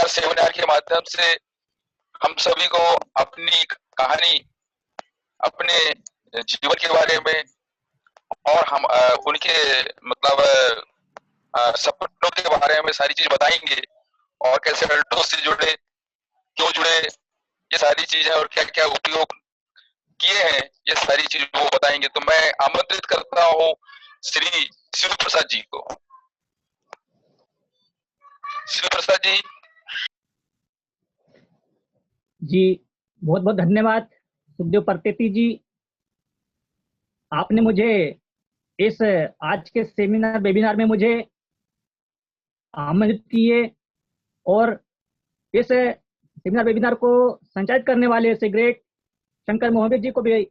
हर seminar के माध्यम से हम सभी को अपनी कहानी, अपने जीवन के बारे में और हम उनके मतलब सपनों के बारे में सारी चीज बताएंगे और कैसे अल्टो से जुड़े, क्यों जुड़े, ये सारी चीजें और क्या क्या उपयोग किए हैं, ये सारी चीज वो बताएंगे। तो मैं आमंत्रित करता हूँ श्री शिव प्रसाद जी को। शिव प्रसाद जी। जी बहुत बहुत धन्यवाद सुखदेव परतेती जी, आपने मुझे इस आज के सेमिनार वेबिनार में मुझे आमंत्रित किए और इस सेमिनार वेबिनार को संचालित करने वाले से ग्रेट शंकर मोहम्मद जी को भी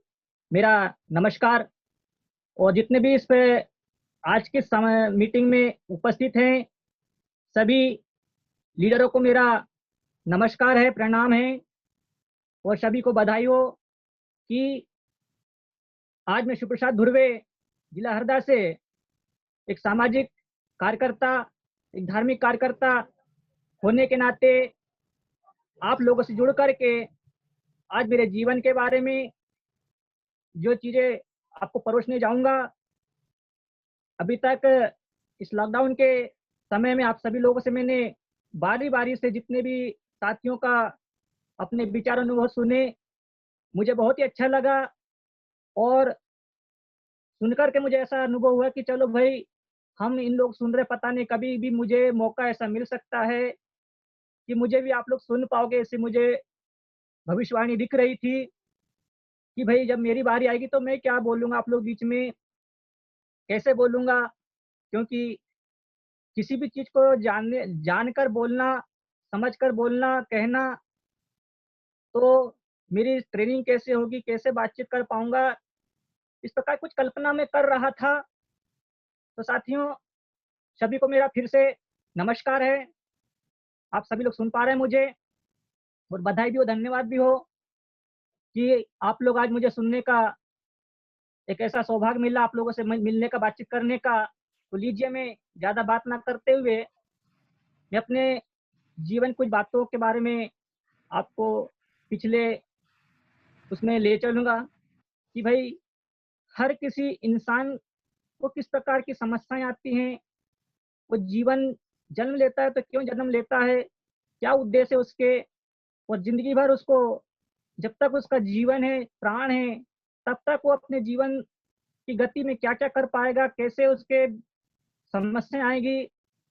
मेरा नमस्कार, और जितने भी इस पे आज के समय मीटिंग में उपस्थित हैं सभी लीडरों को मेरा नमस्कार है, प्रणाम है, और सभी को बधाई हो कि आज मैं शिवप्रसाद धुर्वे जिला हरदा से एक सामाजिक कार्यकर्ता, एक धार्मिक कार्यकर्ता होने के नाते आप लोगों से जुड़ करके आज मेरे जीवन के बारे में जो चीजें आपको परोसने जाऊंगा। अभी तक इस लॉकडाउन के समय में आप सभी लोगों से मैंने बारी बारी से जितने भी साथियों का अपने विचार अनुभव सुने, मुझे बहुत ही अच्छा लगा, और सुनकर के मुझे ऐसा अनुभव हुआ कि चलो भाई हम इन लोग सुन रहे, पता नहीं कभी भी मुझे मौका ऐसा मिल सकता है कि मुझे भी आप लोग सुन पाओगे, ऐसी मुझे भविष्यवाणी दिख रही थी कि भाई जब मेरी बारी आएगी तो मैं क्या बोलूँगा आप लोग बीच में, कैसे बोलूँगा, क्योंकि किसी भी चीज़ को जानकर बोलना, समझकर बोलना, कहना, तो मेरी ट्रेनिंग कैसे होगी, कैसे बातचीत कर पाऊँगा, इस प्रकार कुछ कल्पना मैं कर रहा था। तो साथियों सभी को मेरा फिर से नमस्कार है, आप सभी लोग सुन पा रहे हैं मुझे, और बधाई भी हो, धन्यवाद भी हो कि आप लोग आज मुझे सुनने का एक ऐसा सौभाग्य मिला, आप लोगों से मिलने का, बातचीत करने का। तो लीजिए मैं ज़्यादा बात ना करते हुए मैं अपने जीवन कुछ बातों के बारे में आपको पिछले उसमें ले चलूँगा कि भाई हर किसी इंसान को किस प्रकार की समस्याएं आती हैं, वो जीवन जन्म लेता है तो क्यों जन्म लेता है, क्या उद्देश्य है उसके, और जिंदगी भर उसको जब तक उसका जीवन है, प्राण है, तब तक वो अपने जीवन की गति में क्या क्या कर पाएगा, कैसे उसके समस्याएं आएगी।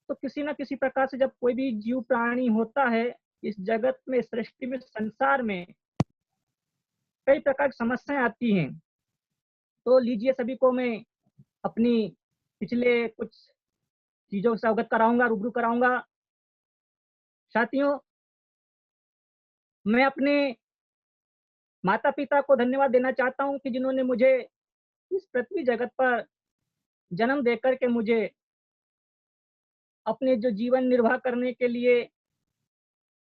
तो किसी न किसी प्रकार से जब कोई भी जीव प्राणी होता है इस जगत में, सृष्टि में, संसार में कई प्रकार की समस्याएं आती हैं। तो लीजिए सभी को मैं अपनी पिछले कुछ चीजों से अवगत कराऊंगा, रूबरू कराऊंगा। साथियों मैं अपने माता पिता को धन्यवाद देना चाहता हूं कि जिन्होंने मुझे इस पृथ्वी जगत पर जन्म देकर के मुझे अपने जो जीवन निर्वाह करने के लिए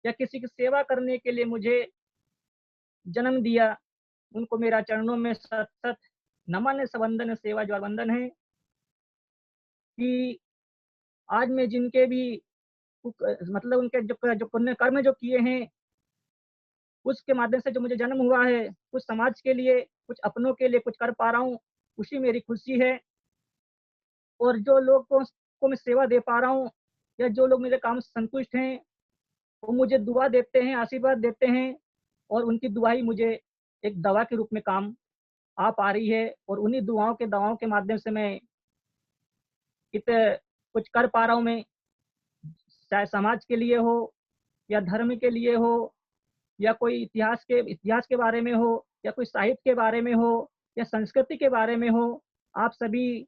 या किसी की सेवा करने के लिए मुझे जन्म दिया। उनको मेरा चरणों में सत सत नमन संवंदन सेवा जो वंदन है कि आज मैं जिनके भी मतलब उनके जो पुण्य कर्म जो किए हैं उसके माध्यम से जो मुझे जन्म हुआ है, कुछ समाज के लिए, कुछ अपनों के लिए कुछ कर पा रहा हूँ, उसी मेरी खुशी है। और जो लोग को मैं सेवा दे पा रहा हूँ या जो लोग मेरे काम से संतुष्ट हैं वो मुझे दुआ देते हैं, आशीर्वाद देते हैं, और उनकी दुआ ही मुझे एक दवा के रूप में काम आ पा रही है। और उन्हीं दवाओं के माध्यम से मैं कुछ कर पा रहा हूँ। मैं चाहे समाज के लिए हो या धर्म के लिए हो या कोई इतिहास के बारे में हो या कोई साहित्य के बारे में हो या संस्कृति के बारे में हो, आप सभी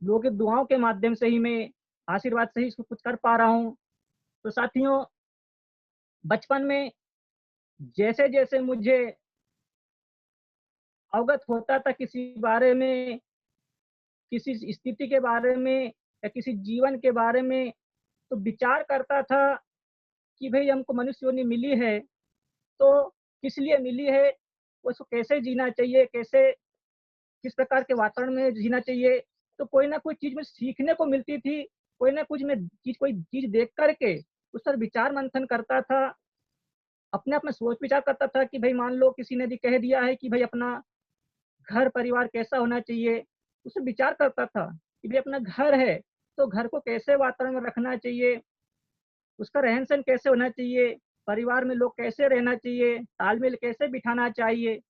लोगों की दुआओं के माध्यम से ही मैं आशीर्वाद से ही इसको कुछ कर पा रहा हूँ। तो साथियों बचपन में जैसे जैसे मुझे अवगत होता था किसी बारे में, किसी स्थिति के बारे में या किसी जीवन के बारे में, तो विचार करता था कि भाई हमको मनुष्य योनि मिली है तो किस लिए मिली है, उसको कैसे जीना चाहिए, कैसे किस प्रकार के वातावरण में जीना चाहिए। तो कोई ना कोई चीज में सीखने को मिलती थी, कोई ना कुछ में कोई चीज देख करके उस पर विचार मंथन करता था, अपने आप में सोच विचार करता था कि भई मान लो किसी ने यदि कह दिया है कि भई अपना घर परिवार कैसा होना चाहिए, उस पे विचार करता था कि भई अपना घर है, तो घर को कैसे वातावरण में रखना चाहिए, उसका रहन-सहन कैसे होना चाहिए, परिवार में लोग कैसे रहना चाहिए, तालमेल कैसे बिठाना चाहिए।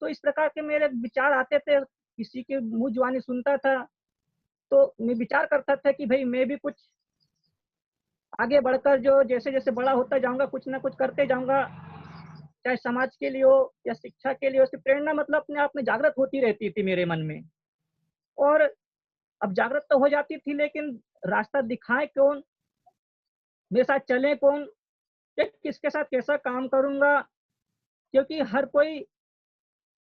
तो इस प्रकार के मेरे विचार आते थे, किसी की मुँह जुबानी सुनता था, तो मैं विचार करता था कि भई मैं भी कुछ आगे बढ़कर जो जैसे-जैसे बड़ा होता जाऊँगा, कुछ न कुछ करते जाऊँगा, चाहे समाज के लिए हो या शिक्षा के लिए हो, उसकी प्रेरणा मतलब अपने आप में जागृत होती रहती थी मेरे मन में। और अब जागृत तो हो जाती थी लेकिन रास्ता दिखाए कौन, मेरे साथ चले कौन, या किसके साथ कैसा काम करूँगा? क्योंकि हर कोई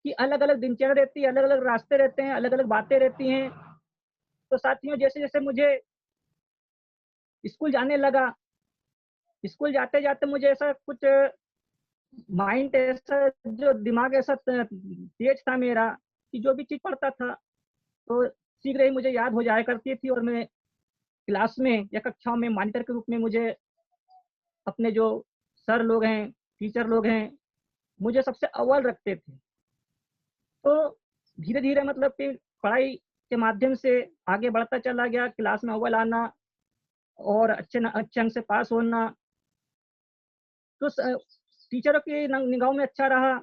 की अलग-अलग दिनचर्या रहती है, अलग-अलग रास्ते रहते हैं, अलग-अलग बातें रहती हैं। तो साथियों जैसे-जैसे मुझे स्कूल जाने लगा, स्कूल जाते-जाते मुझे ऐसा कुछ माइंड ऐसा जो दिमाग ऐसा तेज था मेरा कि जो भी चीज़ पढ़ता था, तो शीघ्र ही मुझे याद हो जाया करती थी और मैं क्लास में या कक्षाओं में मॉनिटर के रूप में मुझे अपने जो सर लोग हैं, टीचर लोग हैं, मुझे सबसे अव्वल रखते थे। तो धीरे-धीरे मतलब कि पढ़ाई के माध्यम से आगे बढ़ता चला गया, क्लास में अव्वल आना और अच्छे अंक से पास होना। तो टीचरों की निगाहों में अच्छा रहा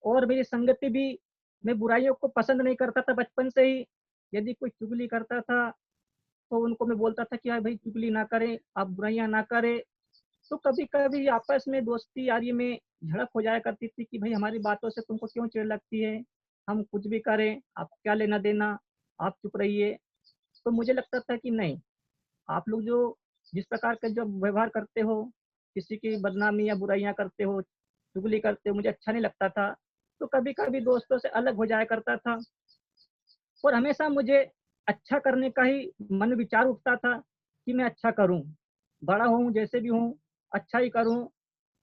और मेरी संगति भी, मैं बुराइयों को पसंद नहीं करता था बचपन से ही। यदि कोई चुगली करता था, तो उनको मैं बोलता था कि, "हाँ भाई, चुगली ना करें, आप बुराइयाँ ना करें।" तो कभी-कभी आपस में दोस्ती यारी में झड़प हो जाया करती थी कि, "भई, हमारी बातों से तुमको क्यों चिढ़ लगती है? हम कुछ भी करें, आपको क्या लेना-देना? आप चुप रहिए।" तो मुझे लगता था कि नहीं, आप लोग जो जिस प्रकार का जो व्यवहार करते हो, किसी की बदनामी या बुराइयाँ करते हो, चुगली करते हो, मुझे अच्छा नहीं लगता था। तो कभी-कभी दोस्तों से अलग हो जाया करता था और हमेशा मुझे अच्छा करने का ही मन में विचार उठता था कि मैं अच्छा करूँ। बड़ा हूँ, जैसे भी हूँ, अच्छा ही करूँ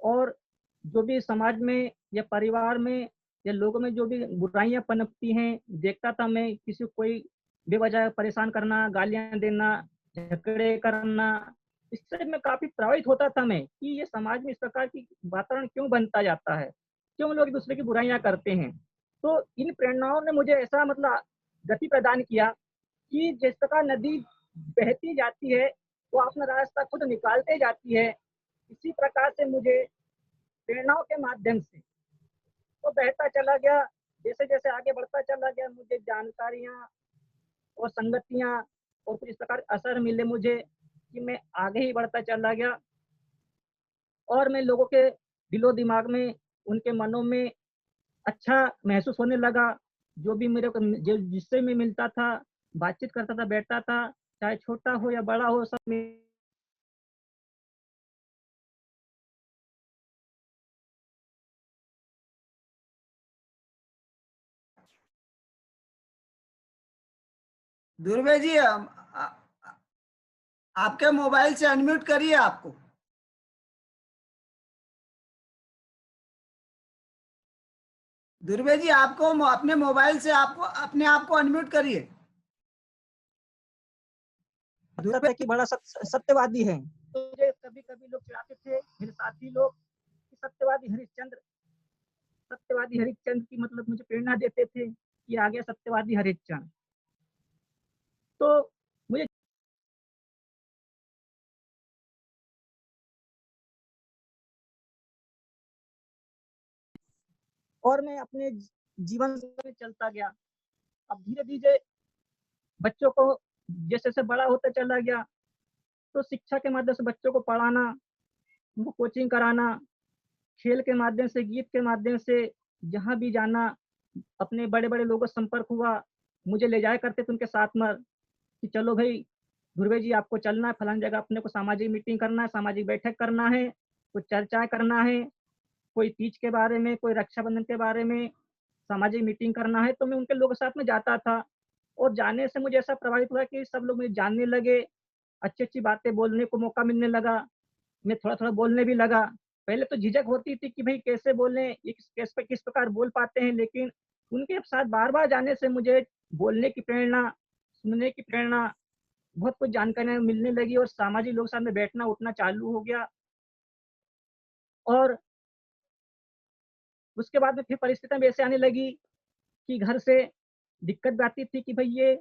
और जो भी समाज में या परिवार में या लोगों में जो भी बुराइयाँ पनपती हैं, देखता था मैं किसी को कोई बेवजह परेशान करना, गालियाँ देना, झगड़े करना, इससे मैं काफ़ी प्रभावित होता था मैं कि ये समाज में इस प्रकार की वातावरण क्यों बनता जाता है? क्यों लोग एक-दूसरे की बुराइयाँ करते हैं? तो इन प्रेरणाओं ने मुझे ऐसा मतलब गति प्रदान किया कि जिस प्रकार नदी बहती जाती है, वो अपना रास्ता खुद निकालते जाती है, इसी प्रकार से मुझे प्रेरणाओं के माध्यम से वो बहता चला गया। जैसे-जैसे आगे बढ़ता चला गया, मुझे जानकारियाँ और संगतियाँ और कुछ इस प्रकार असर मिले मुझे कि मैं आगे ही बढ़ता चला गया और मैं लोगों के दिलो-दिमाग में, उनके मनों में अच्छा महसूस होने लगा। जो भी मेरे को जो जिससे मैं मिलता था, बातचीत करता था, बैठता था, चाहे छोटा हो या बड़ा हो, सब में दुर्वे जी, आपके मोबाइल से अनम्यूट करिए आपको। दुर्वे जी, आपको अपने मोबाइल से आपको अपने आप को अनम्यूट करिए। लगता था कि बड़ा सत्यवादी है। तो मुझे कभी-कभी लोग चिढ़ाते थे, मेरे साथी लोग कि सत्यवादी हरिश्चंद्र की मतलब मुझे प्रेरणा देते थे कि आ गया सत्यवादी हरिश्चंद्र। तो मुझे और मैं अपने जीवन में चलता गया। अब धीरे-धीरे बच्चों को जैसे-जैसे बड़ा होता चला गया, तो शिक्षा के माध्यम से बच्चों को पढ़ाना, उनको कोचिंग कराना, खेल के माध्यम से, गीत के माध्यम से जहाँ भी जाना, अपने बड़े-बड़े लोगों से संपर्क हुआ, मुझे ले जाया करते थे उनके साथ में कि चलो भई, ध्रुवे जी आपको चलना है फलानी जगह, अपने को सामाजिक मीटिंग करना है, सामाजिक बैठक करना है, कुछ चर्चाएँ करना है, कोई तीज के बारे में, कोई रक्षाबंधन के बारे में सामाजिक मीटिंग करना है, तो मैं उनके लोगों के साथ में जाता था और जाने से मुझे ऐसा प्रभावित हुआ कि सब लोग मुझे जानने लगे, अच्छी-अच्छी बातें बोलने को मौका मिलने लगा, मैं थोड़ा-थोड़ा बोलने भी लगा। पहले तो झिझक होती थी कि भई कैसे बोलें, ये किस प्रकार बोल पाते हैं, लेकिन उनके साथ बार-बार जाने से मुझे बोलने की प्रेरणा, सुनने की प्रेरणा, बहुत कुछ जानकारियाँ मिलने लगी और सामाजिक लोग साथ में बैठना उठना चालू हो गया। और उसके बाद में फिर परिस्थितियाँ भी ऐसे आने लगी कि घर से दिक्कत भी आती थी कि भई ये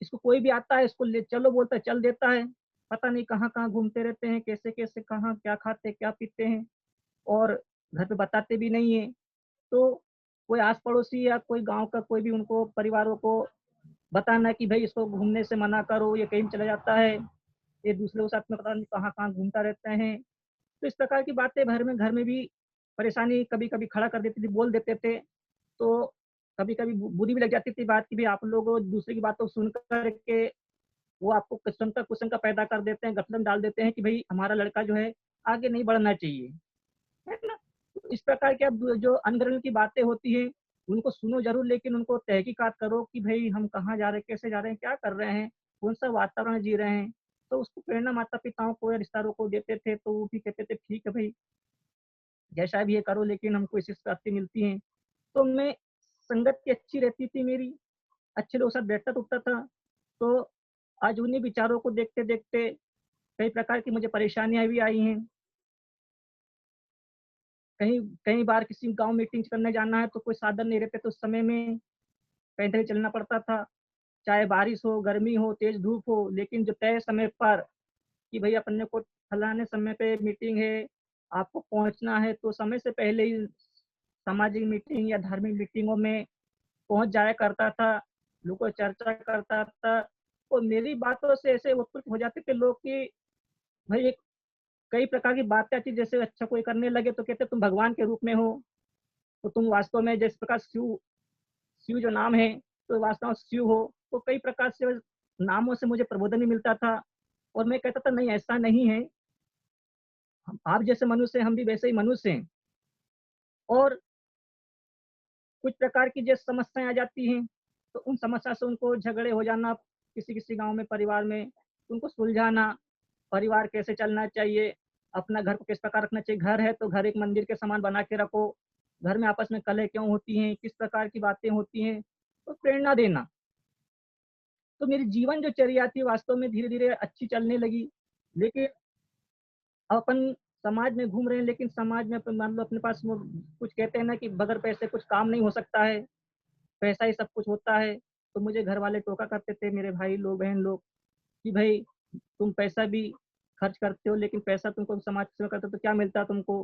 इसको कोई भी आता है, इसको ले चलो बोलता है, चल देता है। पता नहीं कहाँ-कहाँ घूमते रहते हैं, कैसे-कैसे कहाँ क्या खाते हैं, क्या पीते हैं और घर पे बताते भी नहीं हैं। तो कोई आस-पड़ोसी या कोई गाँव का कोई भी उनको परिवारों को बताना कि भई इसको घूमने से मना करो, ये कहीं चला जाता है, ये दूसरों के साथ में पता नहीं कहाँ-कहाँ घूमता रहते हैं। तो इस प्रकार की बातें घर में भी परेशानी कभी-कभी खड़ा कर देती थी, बोल देते थे। तो कभी-कभी बुरी भी लग जाती थी बात कि भई आप लोग दूसरे की बातों को सुन कर के वो आपको कुशंका पैदा कर देते हैं, गठलन डाल देते हैं कि भई हमारा लड़का जो है आगे नहीं बढ़ना चाहिए, है ना? तो इस प्रकार की अब जो अनगढ़ की बातें होती हैं, उनको सुनो ज़रूर लेकिन उनको तहकीकात करो कि भई हम कहाँ जा रहे हैं, कैसे जा रहे हैं, क्या कर रहे हैं, कौन-सा वातावरण जी रहे हैं। तो उसको प्रेरणा माता-पिताओं को या रिश्तेदारों को देते थे, तो वो भी कहते थे ठीक है भई, जैसा भी ये करो लेकिन हमको इसी से प्राप्ति मिलती है। तो मैं संगत की अच्छी रहती थी मेरी, अच्छे लोगों के साथ बैठता-उठता था। तो आज उन्हीं विचारों को देखते-देखते कई प्रकार की मुझे परेशानियाँ भी आई हैं। कहीं कई बार किसी गाँव मीटिंग करने जाना है तो कोई साधन नहीं रहते तो उस समय में पैदल ही चलना पड़ता था। चाहे बारिश हो, गर्मी हो, तेज़ धूप हो, लेकिन जो तय समय पर कि भई अपने को फलाने समय पे मीटिंग है, आपको पहुँचना है तो समय से पहले ही सामाजिक मीटिंग या धार्मिक मीटिंगों में पहुँच जाया करता था, लोगों से चर्चा करता था और मेरी बातों से ऐसे उत्प्रेरित हो जाते थे लोग कि भई एक कई प्रकार की बातें आती जैसे अच्छा कोई करने लगे तो कहते तुम भगवान के रूप में हो, तो तुम वास्तव में जिस प्रकार शिव शिव जो नाम है, तो वास्तव में शिव हो। तो कई प्रकार से नामों से मुझे प्रबोधन भी मिलता था और मैं कहता था नहीं ऐसा नहीं है, हम आप जैसे मनुष्य हैं, हम भी वैसे ही मनुष्य हैं और कुछ प्रकार की जो समस्याएँ आ जाती हैं, तो उन समस्या से उनको झगड़े हो जाना, किसी-किसी गाँव में, परिवार में, उनको सुलझाना, परिवार कैसे चलना चाहिए, अपना घर को किस प्रकार रखना चाहिए। घर है तो घर एक मंदिर के समान बना के रखो, घर में आपस में कलह क्यों होती हैं, किस प्रकार की बातें होती हैं, तो प्रेरणा देना। तो मेरी जीवन जो चर्या थी वास्तव में धीरे-धीरे अच्छी चलने लगी, लेकिन अपन समाज में घूम रहे हैं, लेकिन समाज में अपन मान लो अपने पास वो कुछ कहते हैं ना कि बगैर पैसे कुछ काम नहीं हो सकता है। पैसा ही सब कुछ होता है। तो मुझे घरवाले टोका करते थे, मेरे भाई लोग, बहन लोग कि भई तुम पैसा भी खर्च करते हो लेकिन पैसा तुमको समाज सेवा करते हो तो क्या मिलता है तुमको?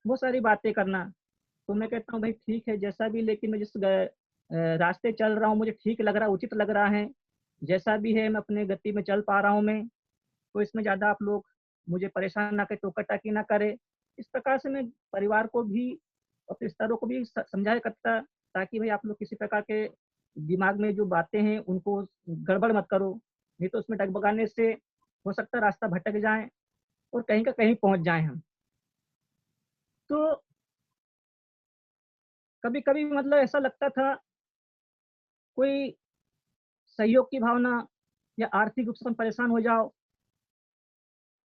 बहुत सारी बातें करना। तो मैं कहता हूँ भाई ठीक है जैसा भी लेकिन मैं रास्ते चल रहा हूँ मुझे ठीक लग रहा है, उचित लग रहा है। जैसा भी है मैं अपने गति में चल पा रहा हूँ मैं, तो इसमें ज़्यादा आप लोग मुझे परेशान ना करें, टोका-टाकी ना करें। इस प्रकार से मैं परिवार को भी, अपने रिश्तेदारों को भी समझाया करता ताकि भई आप लोग किसी प्रकार के दिमाग में जो बातें हैं उनको गड़बड़ मत करो, नहीं तो उसमें डगमगाने से हो सकता है रास्ता भटक जाएँ और कहीं का कहीं पहुँच जाएँ हम। तो कभी-कभी मतलब ऐसा लगता था कोई सहयोग की भावना या आर्थिक रूप से हम परेशान हो जाओ,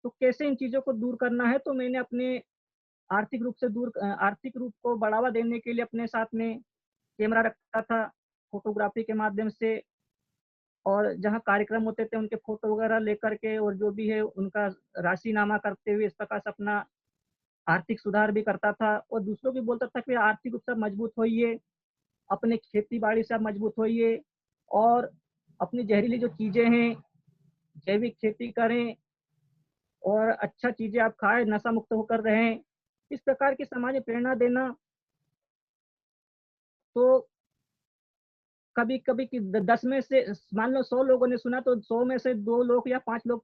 तो कैसे इन चीज़ों को दूर करना है तो मैंने अपने आर्थिक रूप को बढ़ावा देने के लिए अपने साथ में कैमरा रखा था, फ़ोटोग्राफ़ी के माध्यम से और जहाँ कार्यक्रम होते थे उनके फ़ोटो वगैरह लेकर के और जो भी है उनका राशिनामा करते हुए इस प्रकार से अपना आर्थिक सुधार भी करता था और दूसरों को भी बोलता था कि आर्थिक रूप से आप मजबूत होइए, अपने खेती-बाड़ी से आप मजबूत होइए और अपनी ज़हरीली जो चीज़ें हैं, जैविक खेती करें और अच्छा चीज़ें आप खाएँ, नशा मुक्त होकर रहें। इस प्रकार की समाज में प्रेरणा देना तो कभी-कभी कि द 10 में से मान लो 100 लोगों ने सुना तो 100 में से 2 लोग या 5 लोग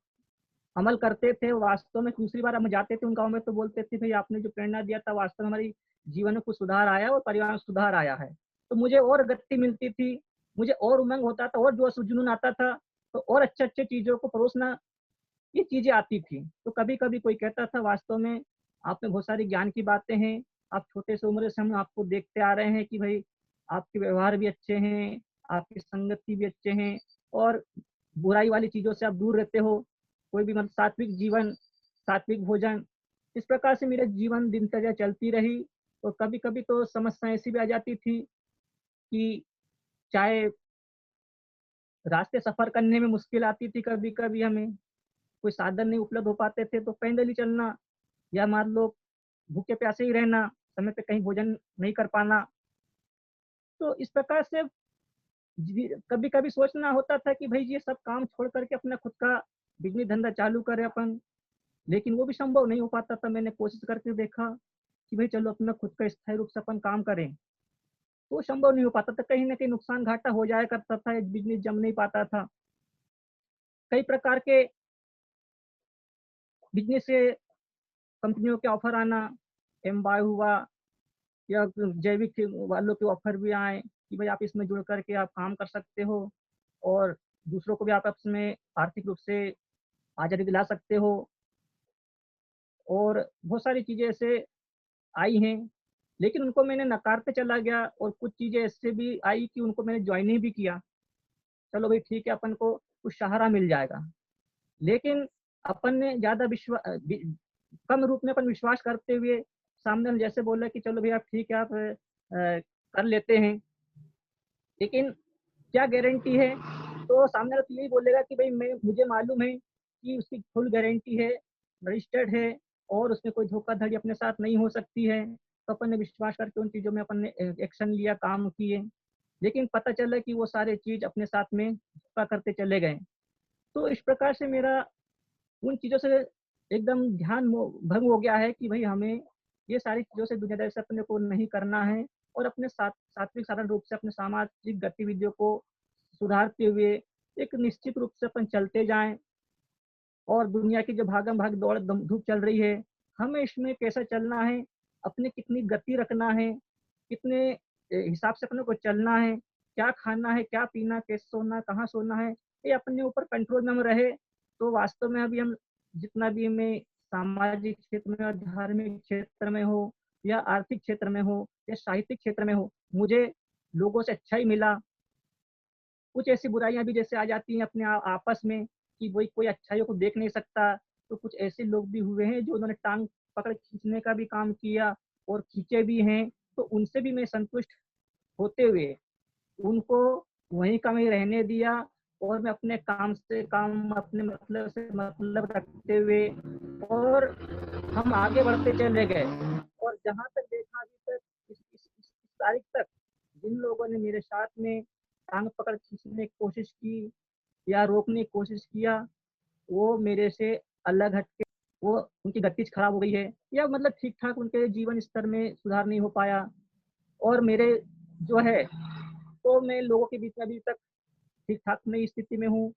अमल करते थे। वास्तव में दूसरी बार हम जाते थे उन गाँव में तो बोलते थे भई आपने जो प्रेरणा दिया था वास्तव में हमारी जीवन में कुछ सुधार आया है और परिवार में सुधार आया है। तो मुझे और गति मिलती थी, मुझे और उमंग होता था और जोश-जुनून आता था, तो और अच्छे-अच्छे चीज़ों को परोसना ये चीज़ें आती थी। तो कभी-कभी कोई कहता था वास्तव में आप में बहुत सारी ज्ञान की बातें हैं, आप छोटे से उम्र से हम आपको देखते आ रहे हैं कि भई आपके व्यवहार भी अच्छे हैं, आपकी संगति भी अच्छे हैं और बुराई वाली चीज़ों से आप दूर रहते हो। कोई भी मतलब सात्विक जीवन, सात्विक भोजन, इस प्रकार से मेरा जीवन दिनचर्या चलती रही और कभी-कभी तो समस्या ऐसी भी आ जाती थी कि चाहे रास्ते सफ़र करने में मुश्किल आती थी कभी-कभी हमें, कोई साधन नहीं उपलब्ध हो पाते थे तो पैदल ही चलना या मान लो भूखे प्यासे ही रहना, समय पे कहीं भोजन नहीं कर पाना। तो इस प्रकार से जी कभी-कभी सोचना होता था कि भई ये सब काम छोड़ कर के अपना खुद का बिज़नेस धंधा चालू करें अपन, लेकिन वो भी संभव नहीं हो पाता था। मैंने कोशिश करके देखा कि भई चलो अपना खुद का स्थायी रूप से अपन काम करें, तो संभव नहीं हो पाता था। कहीं न कहीं नुकसान घाटा हो जाया करता था, एक बिज़नेस जम नहीं पाता था। कई प्रकार के बिज़नेस से कंपनियों के ऑफ़र आना, एम-बाय हुआ या जैविक वालों के ऑफ़र भी आए कि भई आप इसमें जुड़ कर के आप काम कर सकते हो और दूसरों को भी आप इसमें आर्थिक रूप से आज़ादी दिला सकते हो और बहुत सारी चीज़ें ऐसे आई हैं, लेकिन उनको मैंने नकारते चला गया और कुछ चीज़ें ऐसे भी आई कि उनको मैंने जॉइन ही भी किया। चलो भई ठीक है अपन को कुछ सहारा मिल जाएगा। लेकिन अपन ने ज़्यादा कम रूप में अपन विश्वास करते हुए सामने वाले जैसे बोला कि चलो भई आप ठीक है आप कर लेते हैं, लेकिन क्या गारंटी है? तो सामने वाला तो यही बोलेगा कि भई मैं मुझे मालूम है कि उसकी फुल गारंटी है, रजिस्टर्ड है और उसमें कोई धोखाधड़ी अपने साथ नहीं हो सकती है। तो अपन ने विश्वास करके उन चीज़ों में अपन ने एक्शन लिया, काम किए। लेकिन पता चला कि वो सारे चीज़ अपने साथ में धोखा करते चले गए। तो इस प्रकार से मेरा उन चीज़ों से एकदम ध्यान भंग हो गया है कि भई हमें ये सारी चीज़ों से दुनियादारी से अपने को नहीं करना है और अपने सात्विक साधारण रूप से अपने सामाजिक गतिविधियों को सुधारते हुए एक निश्चित रूप से अपन चलते जाएँ और दुनिया की जो भागम-भाग दौड़ दम धूप चल रही है, हमें इसमें कैसा चलना है, अपनी कितनी गति रखना है, कितने हिसाब से अपने को चलना है, क्या खाना है, क्या पीना, कैसे सोना, कहाँ सोना है, ये अपने ऊपर कंट्रोल में हम रहे, तो वास्तव में अभी हम जितना भी हमें सामाजिक क्षेत्र में और धार्मिक क्षेत्र में हो या आर्थिक क्षेत्र में हो या साहित्यिक क्षेत्र में हो, मुझे लोगों से अच्छा ही मिला। कुछ ऐसी बुराइयाँ भी जैसे आ जाती हैं अपने आपस में कि वही कोई अच्छाइयों को देख नहीं सकता, तो कुछ ऐसे लोग भी हुए हैं जो उन्होंने टाँग पकड़ खींचने का भी काम किया और खींचे भी हैं, तो उनसे भी मैं संतुष्ट होते हुए उनको वहीं का वहीं रहने दिया और मैं अपने काम से काम, अपने मतलब से मतलब रखते हुए और हम आगे बढ़ते चले गए और जहाँ तक देखा अभी तक इस तारीख तक जिन लोगों ने मेरे साथ में टाँग पकड़ खींचने की कोशिश की या रोकने की कोशिश किया, वो मेरे से अलग हट के वो उनकी गतिज खराब हो गई है या मतलब ठीक-ठाक उनके जीवन स्तर में सुधार नहीं हो पाया और मेरे जो है, तो मैं लोगों के बीच में अभी तक ठीक-ठाक नई स्थिति में हूँ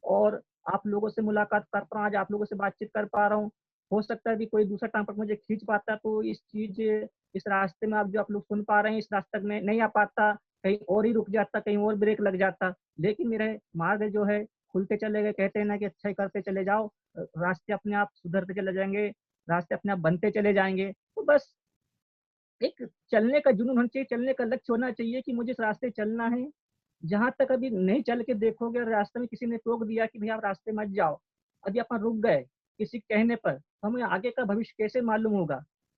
और आप लोगों से मुलाकात कर पा रहा हूँ, आज आप लोगों से बातचीत कर पा रहा हूँ। हो सकता है कि कोई दूसरा टाँग पकड़ मुझे खींच पाता तो इस रास्ते में आप लोग सुन पा रहे हैं, इस रास्ते तक मैं नहीं आ पाता, कहीं और ही रुक जाता, कहीं और ब्रेक लग जाता। लेकिन मेरे मार्ग जो है खुलते चले गए, कहते हैं ना कि अच्छा ही करते चले जाओ रास्ते अपने आप सुधरते चले जाएँगे, रास्ते अपने आप बनते चले जाएँगे। तो बस एक चलने का जुनून होना चाहिए, चलने का लक्ष्य होना चाहिए कि मुझे इस रास्ते चलना है। जहाँ तक अभी नहीं चल के देखोगे और रास्ते में किसी ने टोक दिया कि भई आप रास्ते मत जाओ, अभी अपन रुक गए किसी के कहने पर, तो हमें आगे का भविष्य कैसे मालूम होगा?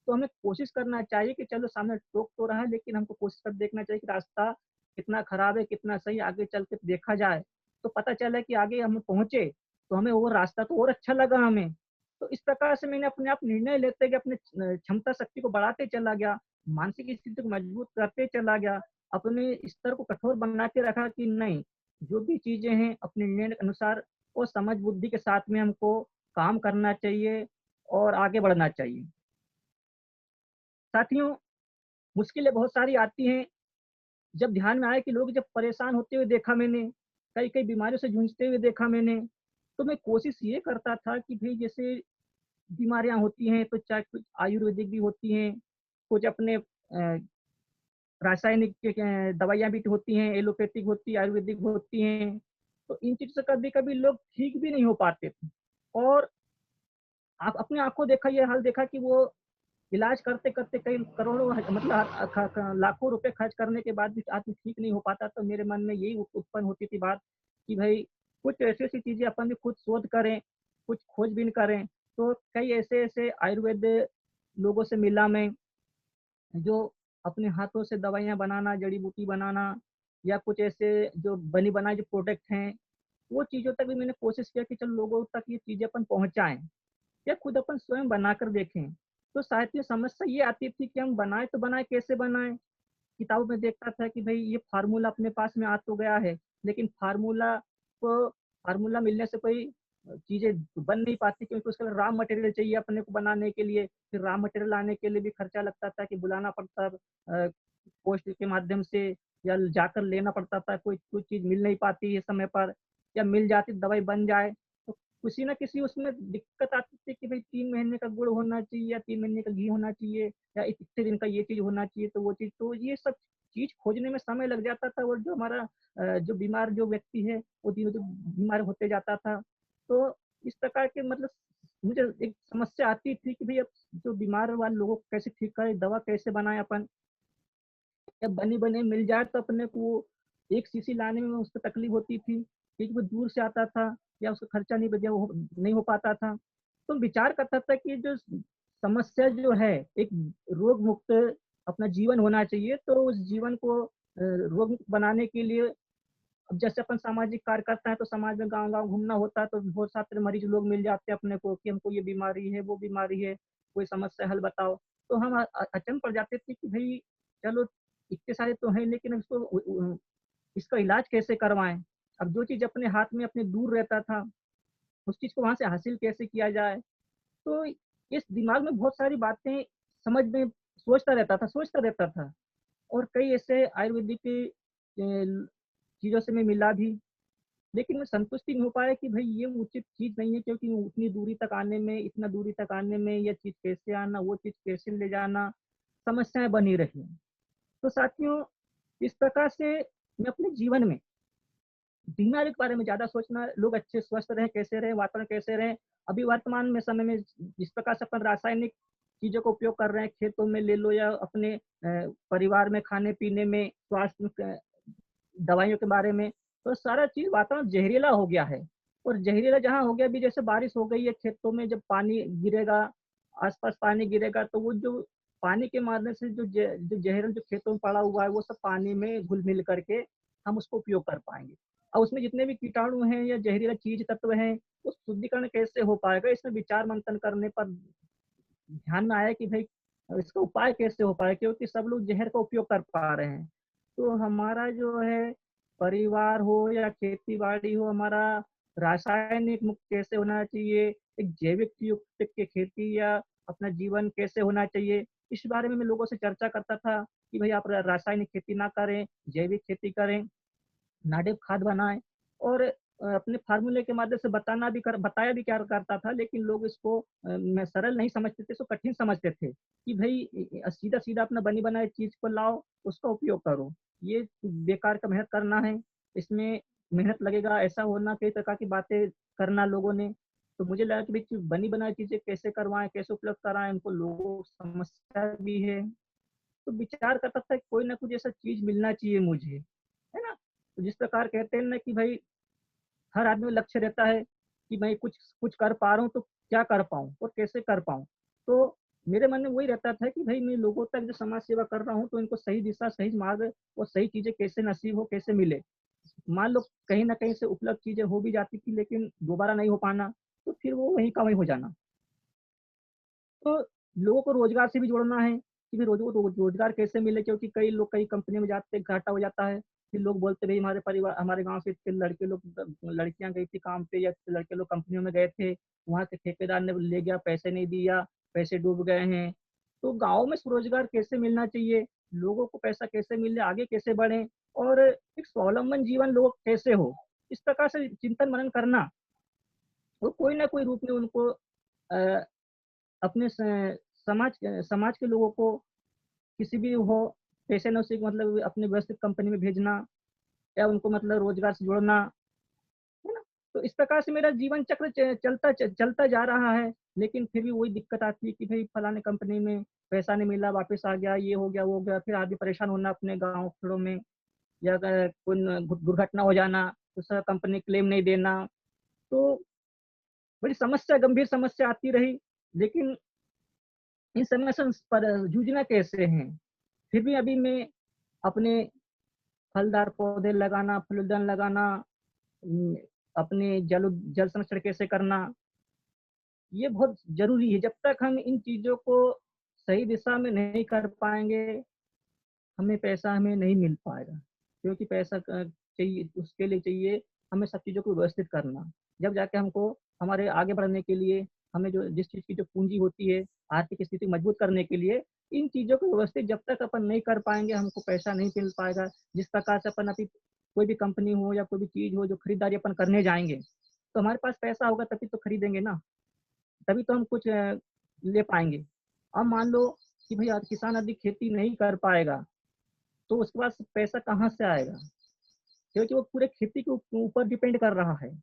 तो हमें कोशिश करना चाहिए कि चलो सामने टोक तो रहा है लेकिन हमको कोशिश कर देखना चाहिए कि रास्ता कितना खराब है, कितना सही, आगे चल के देखा जाए। तो पता चला कि आगे हम पहुँचे, तो हमें वो रास्ता तो और अच्छा लगा हमें। तो इस प्रकार से मैंने अपने आप निर्णय लेते गए, अपने क्षमता शक्ति को बढ़ाते चला गया, मानसिक स्थिति को मजबूत करते चला गया, अपने स्तर को कठोर बना के रखा कि नहीं, जो भी चीज़ें हैं अपने निर्णय के अनुसार वो समझ बुद्धि के साथ में हमको काम करना चाहिए और आगे बढ़ना चाहिए। साथियों, मुश्किलें बहुत सारी आती हैं, जब ध्यान में आया कि लोग जब परेशान होते हुए देखा मैंने, कई-कई बीमारियों से जूझते हुए देखा मैंने, तो मैं कोशिश ये करता था कि भई जैसे बीमारियाँ होती हैं तो चाहे कुछ आयुर्वेदिक भी होती हैं, कुछ अपने रासायनिक दवाइयाँ भी होती हैं, एलोपैथिक होती है, आयुर्वेदिक होती हैं, तो इन चीज़ों से कभी-कभी लोग ठीक भी नहीं हो पाते थे और आप अपनी आँखों देखा ये हाल देखा कि वो इलाज करते-करते कई करोड़ों मतलब ख ख लाखों रुपए खर्च करने के बाद भी आदमी ठीक नहीं हो पाता, तो मेरे मन में यही उत्पन्न होती थी बात कि भई कुछ ऐसी-ऐसी चीज़ें अपन भी खुद शोध करें, कुछ खोजबीन करें। तो कई ऐसे-ऐसे आयुर्वेद लोगों से मिला मैं, जो अपने हाथों से दवाइयाँ बनाना, जड़ी-बूटी बनाना या कुछ ऐसे जो बनी बनाई जो प्रोडक्ट हैं, वो चीज़ों तक भी मैंने कोशिश किया कि चलो लोगों तक ये चीज़ें अपन पहुँचाएँ या खुद अपन स्वयं बनाकर देखें। तो शायद ये समस्या ये आती थी कि हम बनाएँ तो बनाएँ कैसे बनाएँ? किताबों में देखता था कि भई ये फ़ॉर्मूला अपने पास में आ तो गया है, लेकिन फ़ॉर्मूला मिलने से कोई चीज़ें बन नहीं पाती क्योंकि उसके लिए रॉ मटेरियल चाहिए अपने को बनाने के लिए। फिर रॉ मटेरियल लाने के लिए भी खर्चा लगता था कि बुलाना पड़ता पोस्ट के माध्यम से या जाकर लेना पड़ता था, कोई कोई चीज़ मिल नहीं पाती है समय पर या मिल जाती दवाई बन जाए, तो किसी न किसी उसमें दिक्कत आती थी कि भई 3 महीने का गुड़ होना चाहिए या 3 महीने का घी होना चाहिए या इतने दिन का ये चीज़ होना चाहिए, तो वो चीज़ तो ये सब चीज़ खोजने में समय लग जाता था और जो हमारा जो बीमार जो व्यक्ति है, वो धीरे-धीरे बीमार होते जाता था। तो इस प्रकार के मतलब मुझे एक समस्या आती थी कि भई अब जो बीमार वाले लोगों को कैसे ठीक करें, दवा कैसे बनाएँ अपन? या बनी-बनी मिल जाए तो अपने को वो 1 शीशी लाने में उसको तकलीफ़ होती थी, क्योंकि वो दूर से आता था या उसका खर्चा नहीं हो पाता था। तो विचार करता था कि जो समस्या जो है, एक रोग मुक्त अपना जीवन होना चाहिए, तो उस जीवन को रोग मुक्त बनाने के लिए अब जैसे अपन सामाजिक कार्य करते हैं, तो समाज में गाँव-गाँव घूमना होता है, तो बहुत सारे मरीज़ लोग मिल जाते हैं अपने को कि हमको ये बीमारी है, वो बीमारी है, कोई समस्या हल बताओ। तो हम अचंभ पड़ जाते थे कि भई चलो इतने सारे तो हैं लेकिन अब इसका इलाज कैसे करवाएँ? अब जो चीज़ अपने हाथ में अपने दूर रहता था, उस चीज़ को वहाँ से हासिल कैसे किया जाए? तो इस दिमाग में बहुत सारी बातें समझ में सोचता रहता था और कई ऐसे आयुर्वेदिक चीज़ों से मैं मिला भी, लेकिन मैं संतुष्टि नहीं हो पाया कि भई ये उचित चीज़ नहीं है क्योंकि उतनी दूरी तक आने में, इतना दूरी तक आने में ये चीज़ कैसे आना, वो चीज़ कैसे ले जाना, समस्याएँ बनी रहीं। तो साथियों, इस प्रकार से मैं अपने जीवन में बीमारी के बारे में ज़्यादा सोचना, लोग अच्छे स्वस्थ रहें, कैसे रहें, वातावरण कैसे रहें। अभी वर्तमान में समय में जिस प्रकार से अपन रासायनिक चीज़ों का उपयोग कर रहे हैं, खेतों में ले लो या अपने परिवार में खाने-पीने में, स्वास्थ्य में दवाइयों के बारे में, तो सारा चीज़ वातावरण ज़हरीला हो गया है और ज़हरीला जहाँ हो गया अभी जैसे बारिश हो गई है खेतों में जब पानी गिरेगा, आस-पास पानी गिरेगा तो वो जो पानी के माध्यम से जो ज़हर जो खेतों में पड़ा हुआ है वो सब पानी में घुल-मिल करके हम उसको उपयोग कर पाएँगे। और उसमें जितने भी कीटाणु हैं या ज़हरीला चीज़ तत्व हैं, उस शुद्धिकरण कैसे हो पाएगा? इसमें विचार मंथन करने पर ध्यान में आया कि भई इसका उपाय कैसे हो पाए? क्योंकि सब लोग ज़हर का उपयोग कर पा रहे हैं। तो हमारा जो है परिवार हो या खेती-बाड़ी हो, हमारा रासायनिक मुक्त कैसे होना चाहिए? एक जैविक युक्त के खेती या अपना जीवन कैसे होना चाहिए? इस बारे में मैं लोगों से चर्चा करता था कि भई आप रासायनिक खेती ना करें, जैविक खेती करें। नाटिव खाद बनाएँ और अपने फ़ॉर्मूले के माध्यम से बताया भी क्या करता था, लेकिन लोग इसको मैं सरल नहीं समझते थे, इसको कठिन समझते थे कि भई सीधा-सीधा अपना बनी-बनाई चीज़ को लाओ, उसका उपयोग करो। ये बेकार का मेहनत करना है, इसमें मेहनत लगेगा, ऐसा होना, कई प्रकार की बातें करना लोगों ने। तो मुझे लगा कि भई बनी-बनाई चीज़ें कैसे करवाएँ, कैसे उपलब्ध कराएँ, उनको लोगों को समस्या भी है। तो विचार करता था कि कोई ना कुछ ऐसा चीज़ मिलना चाहिए मुझे, है ना? तो जिस प्रकार कहते हैं ना कि भई हर आदमी का लक्ष्य रहता है कि मैं कुछ कुछ कर पा रहा हूँ तो क्या कर पाऊँ और कैसे कर पाऊँ? तो मेरे मन में वही रहता था कि भई मैं लोगों तक जो समाज सेवा कर रहा हूँ तो इनको सही दिशा, सही मार्ग और सही चीज़ें कैसे नसीब हो, कैसे मिले? मान लो कहीं न कहीं से उपलब्ध चीज़ें हो भी जाती थी लेकिन दोबारा नहीं हो पाना, तो फिर वो वहीं का वहीं हो जाना। तो लोगों को रोज़गार से भी जोड़ना है कि भई रोज़ों को रोज़गार कैसे मिले क्योंकि कई लोग कई कंपनी में जाते हैं, घाटा हो जाता है। फिर लोग बोलते भई हमारे गाँव से इतने लड़के लोग लड़कियाँ गई थी काम पे या लड़के लोग कंपनियों में गए थे, वहाँ से ठेकेदार ने ले गया, पैसे नहीं दिया, पैसे डूब गए हैं। तो गाँव में स्वरोज़गार कैसे मिलना चाहिए? लोगों को पैसा कैसे मिले, आगे कैसे बढ़ें और एक स्वावलंबन जीवन लोग कैसे हो? इस प्रकार से चिंतन मनन करना, वो कोई ना कोई रूप में उनको अ, अपने समाज के लोगों को किसी भी हो पेशे न उसी मतलब अपनी व्यवस्थित कंपनी में भेजना या उनको मतलब रोज़गार से जोड़ना, है ना? तो इस प्रकार से मेरा जीवन चक्र चलता जा रहा है, लेकिन फिर भी वही दिक्कत आती है कि भई फलाने कंपनी में पैसा नहीं मिला, वापस आ गया, ये हो गया, वो हो गया, फिर आदमी परेशान होना अपने गाँव-खेड़ों में या अगर कोई दुर्घटना हो जाना, तो कंपनी क्लेम नहीं देना, तो बड़ी समस्या गंभीर समस्या आती रही, लेकिन इन समस्या पर जूझना कैसे हैं? फिर भी अभी मैं अपने फलदार पौधे लगाना, फलोद्यान लगाना, अपने जल संरक्षण कैसे करना, ये बहुत ज़रूरी है। जब तक हम इन चीज़ों को सही दिशा में नहीं कर पाएँगे, हमें नहीं मिल पाएगा। क्योंकि पैसा चाहिए, उसके लिए चाहिए हमें सब चीज़ों को व्यवस्थित करना। जब जाके हमको हमारे आगे बढ़ने के लिए, हमें जो जिस चीज़ की जो पूँजी होती है, आर्थिक स्थिति मजबूत करने के लिए, इन चीज़ों को व्यवस्थित जब तक अपन नहीं कर पाएँगे, हमको पैसा नहीं मिल पाएगा। जिस प्रकार से अपन अभी कोई भी कंपनी हो या कोई भी चीज़ हो, जो खरीदारी अपन करने जाएँगे, तो हमारे पास पैसा होगा तभी तो खरीदेंगे ना। तभी तो हम कुछ ले पाएँगे। अब मान लो कि भई किसान यदि खेती नहीं कर पाएगा, तो उसके पास पैसा कहाँ से आएगा? क्योंकि वो पूरे खेती के ऊपर डिपेंड कर रहा है।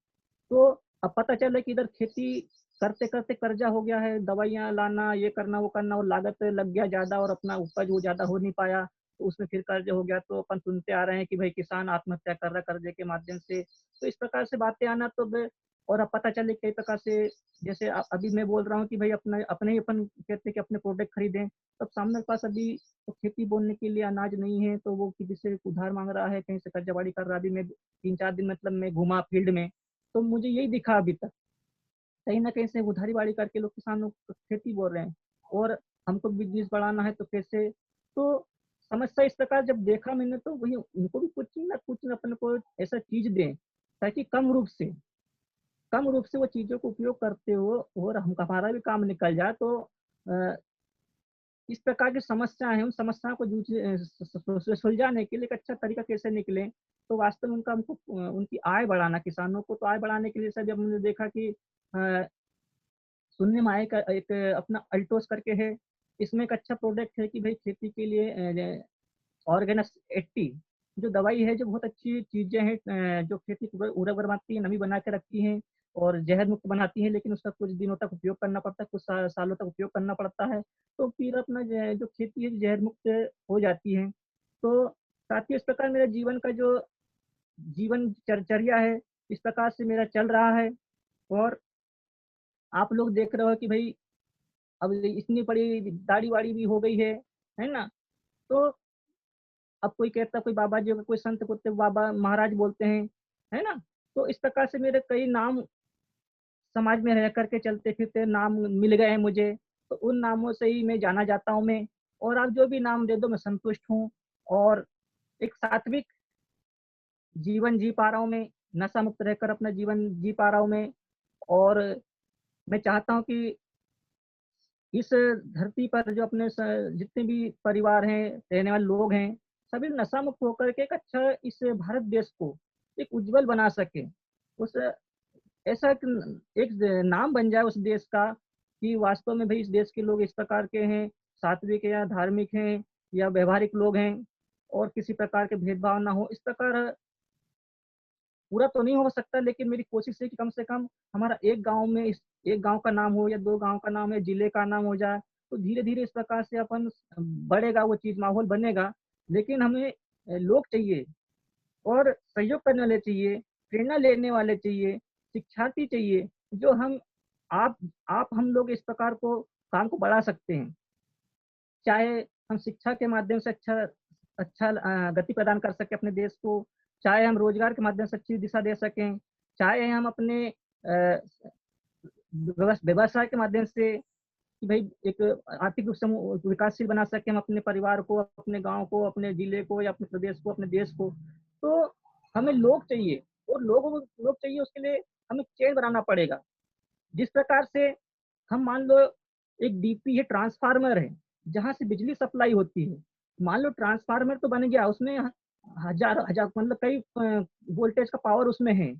तो अब पता चला कि इधर खेती करते-करते कर्जा हो गया है, दवाइयाँ लाना, ये करना, वो करना और लागत लग गया ज़्यादा और अपना उपज वो ज़्यादा हो नहीं पाया, तो उसमें फिर कर्ज हो गया। तो अपन सुनते आ रहे हैं कि भाई किसान आत्महत्या कर रहा है कर्जे के माध्यम से। तो इस प्रकार से बातें आना तो ब और अब पता चले कई प्रकार से, जैसे अभी मैं बोल रहा हूँ कि भाई अपना अपने ही अपन कहते हैं कि अपने प्रोडक्ट खरीदें, तब सामने के पास अभी तो खेती बोने के लिए अनाज नहीं है, तो वो किसी से उधार माँग रहा है, कहीं से कर्ज़ाबाड़ी कर रहा है। अभी मैं 3-4 दिन मतलब मैं घूमा फील्ड में, तो मुझे यही दिखा अभी तक। कहीं न कहीं से उधारी-बाड़ी करके लोग किसानों को खेती बो रहे हैं और हमको बिज़नेस बढ़ाना है तो कैसे? तो समस्या इस प्रकार जब देखा मैंने तो वही उनको भी कुछ न कुछ अपने को ऐसा चीज़ दें, ताकि कम रूप से वो चीज़ों को उपयोग करते हो और हम हमारा भी काम निकल जाए। तो अ, इस प्रकार की समस्याएँ हैं, उन समस्याओं को सुलझाने के लिए एक अच्छा तरीका कैसे निकले? तो वास्तव में उनकी आय बढ़ाना, किसानों को तो आय बढ़ाने के लिए जैसे जब हमने देखा कि अ, सुनने में आया एक अपना अल्टोस करके है, इसमें एक अच्छा प्रोडक्ट है कि भई खेती के लिए ऑर्गेनस 80 जो दवाई है, जो बहुत अच्छी चीज़ें हैं, जो खेती को उर्वरक बनाती है, नमी बना के रखती हैं और जहर मुक्त बनाती हैं, लेकिन उसका कुछ दिनों तक उपयोग करना पड़ता है, कुछ सालों तक उपयोग करना पड़ता है। तो फिर अपना जो खेती है जहर मुक्त हो जाती है। तो साथ ही इस प्रकार मेरे जीवन का जो जीवन चर्या है, इस प्रकार से मेरा चल रहा है और आप लोग देख रहे हो कि भई अब इतनी बड़ी दाढ़ी-वाड़ी भी हो गई है ना? तो अब कोई कहता है कोई बाबा जी को, कोई संत को तो बाबा महाराज बोलते हैं, है ना? तो इस प्रकार से मेरे कई नाम समाज में रह कर के चलते-फिरते नाम मिल गए हैं मुझे, तो उन नामों से ही मैं जाना जाता हूँ मैं और आप जो भी नाम दे दो मैं संतुष्ट हूँ और एक सात्विक जीवन जी पा रहा हूँ मैं, नशा मुक्त रहकर अपना जीवन जी पा रहा हूँ मैं और मैं चाहता हूँ कि इस धरती पर जो अपने जितने भी परिवार हैं, रहने वाले लोग हैं, सभी नशा मुक्त होकर के एक अच्छा इस भारत देश को एक उज्ज्वल बना सकें। उस ऐसा एक नाम बन जाए उस देश का कि वास्तव में भई इस देश के लोग इस प्रकार के हैं, सात्विक या धार्मिक हैं या व्यावहारिक लोग हैं और किसी प्रकार के भेदभाव ना हो। इस प्रकार पूरा तो नहीं हो सकता, लेकिन मेरी कोशिश है कि कम से कम हमारा एक गाँव में इस एक गाँव का नाम हो या 2 गाँव का नाम या जिले का नाम हो जाए, तो धीरे-धीरे इस प्रकार से अपन बढ़ेगा वो चीज़, माहौल बनेगा। लेकिन हमें लोग चाहिए और सहयोग करने वाले चाहिए, प्रेरणा लेने वाले चाहिए, शिक्षार्थी चाहिए, जो आप हम लोग इस प्रकार को काम को बढ़ा सकते हैं। चाहे हम शिक्षा के माध्यम से अच्छा गति प्रदान कर सकें अपने देश को, चाहे हम रोज़गार के माध्यम से अच्छी दिशा दे सकें, चाहे हम अपने व्यवसाय के माध्यम से कि भई एक आर्थिक रूप से हम विकासशील बना सकें हम अपने परिवार को, अपने गाँव को, अपने जिले को या अपने प्रदेश को, अपने देश को। तो हमें लोग चाहिए और लोग चाहिए उसके लिए हमें चेन बनाना पड़ेगा। जिस प्रकार से हम मान लो एक डीपी है, ट्रांसफ़ार्मर है, जहाँ से बिजली सप्लाई होती है। मान लो ट्रांसफ़ार्मर तो बन गया, उसमें हज़ार हज़ार मतलब कई वोल्टेज का पावर उसमें है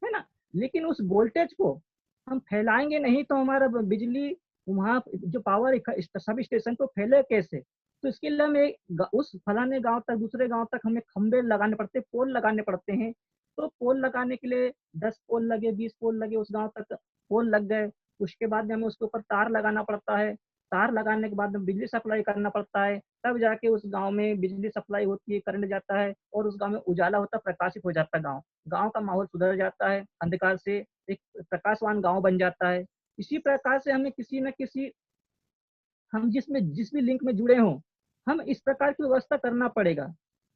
ना? लेकिन उस वोल्टेज को हम फैलाएँगे नहीं तो हमारा ब बिजली वहाँ जो पावर सब स्टेशन पे फैले कैसे? तो इसके लिए हमें उस फलाने गाँव तक, दूसरे गाँव तक हमें खंभे लगाने पड़ते हैं, पोल लगाने पड़ते हैं। तो पोल लगाने के लिए 10 पोल लगे, 20 पोल लगे, उस गाँव तक पोल लग गए। उसके बाद में हमें उसके ऊपर तार लगाना पड़ता है। तार लगाने के बाद में बिजली सप्लाई करना पड़ता है, तब जाके उस गाँव में बिजली सप्लाई होती है, करंट जाता है और उस गाँव में उजाला होता है, प्रकाशित हो जाता है गाँव। गाँव का माहौल सुधर जाता है, अंधकार से एक प्रकाशवान गाँव बन जाता है। इसी प्रकार से हमें किसी न किसी हम जिस भी लिंक में जुड़े हों, हम इस प्रकार की व्यवस्था करना पड़ेगा।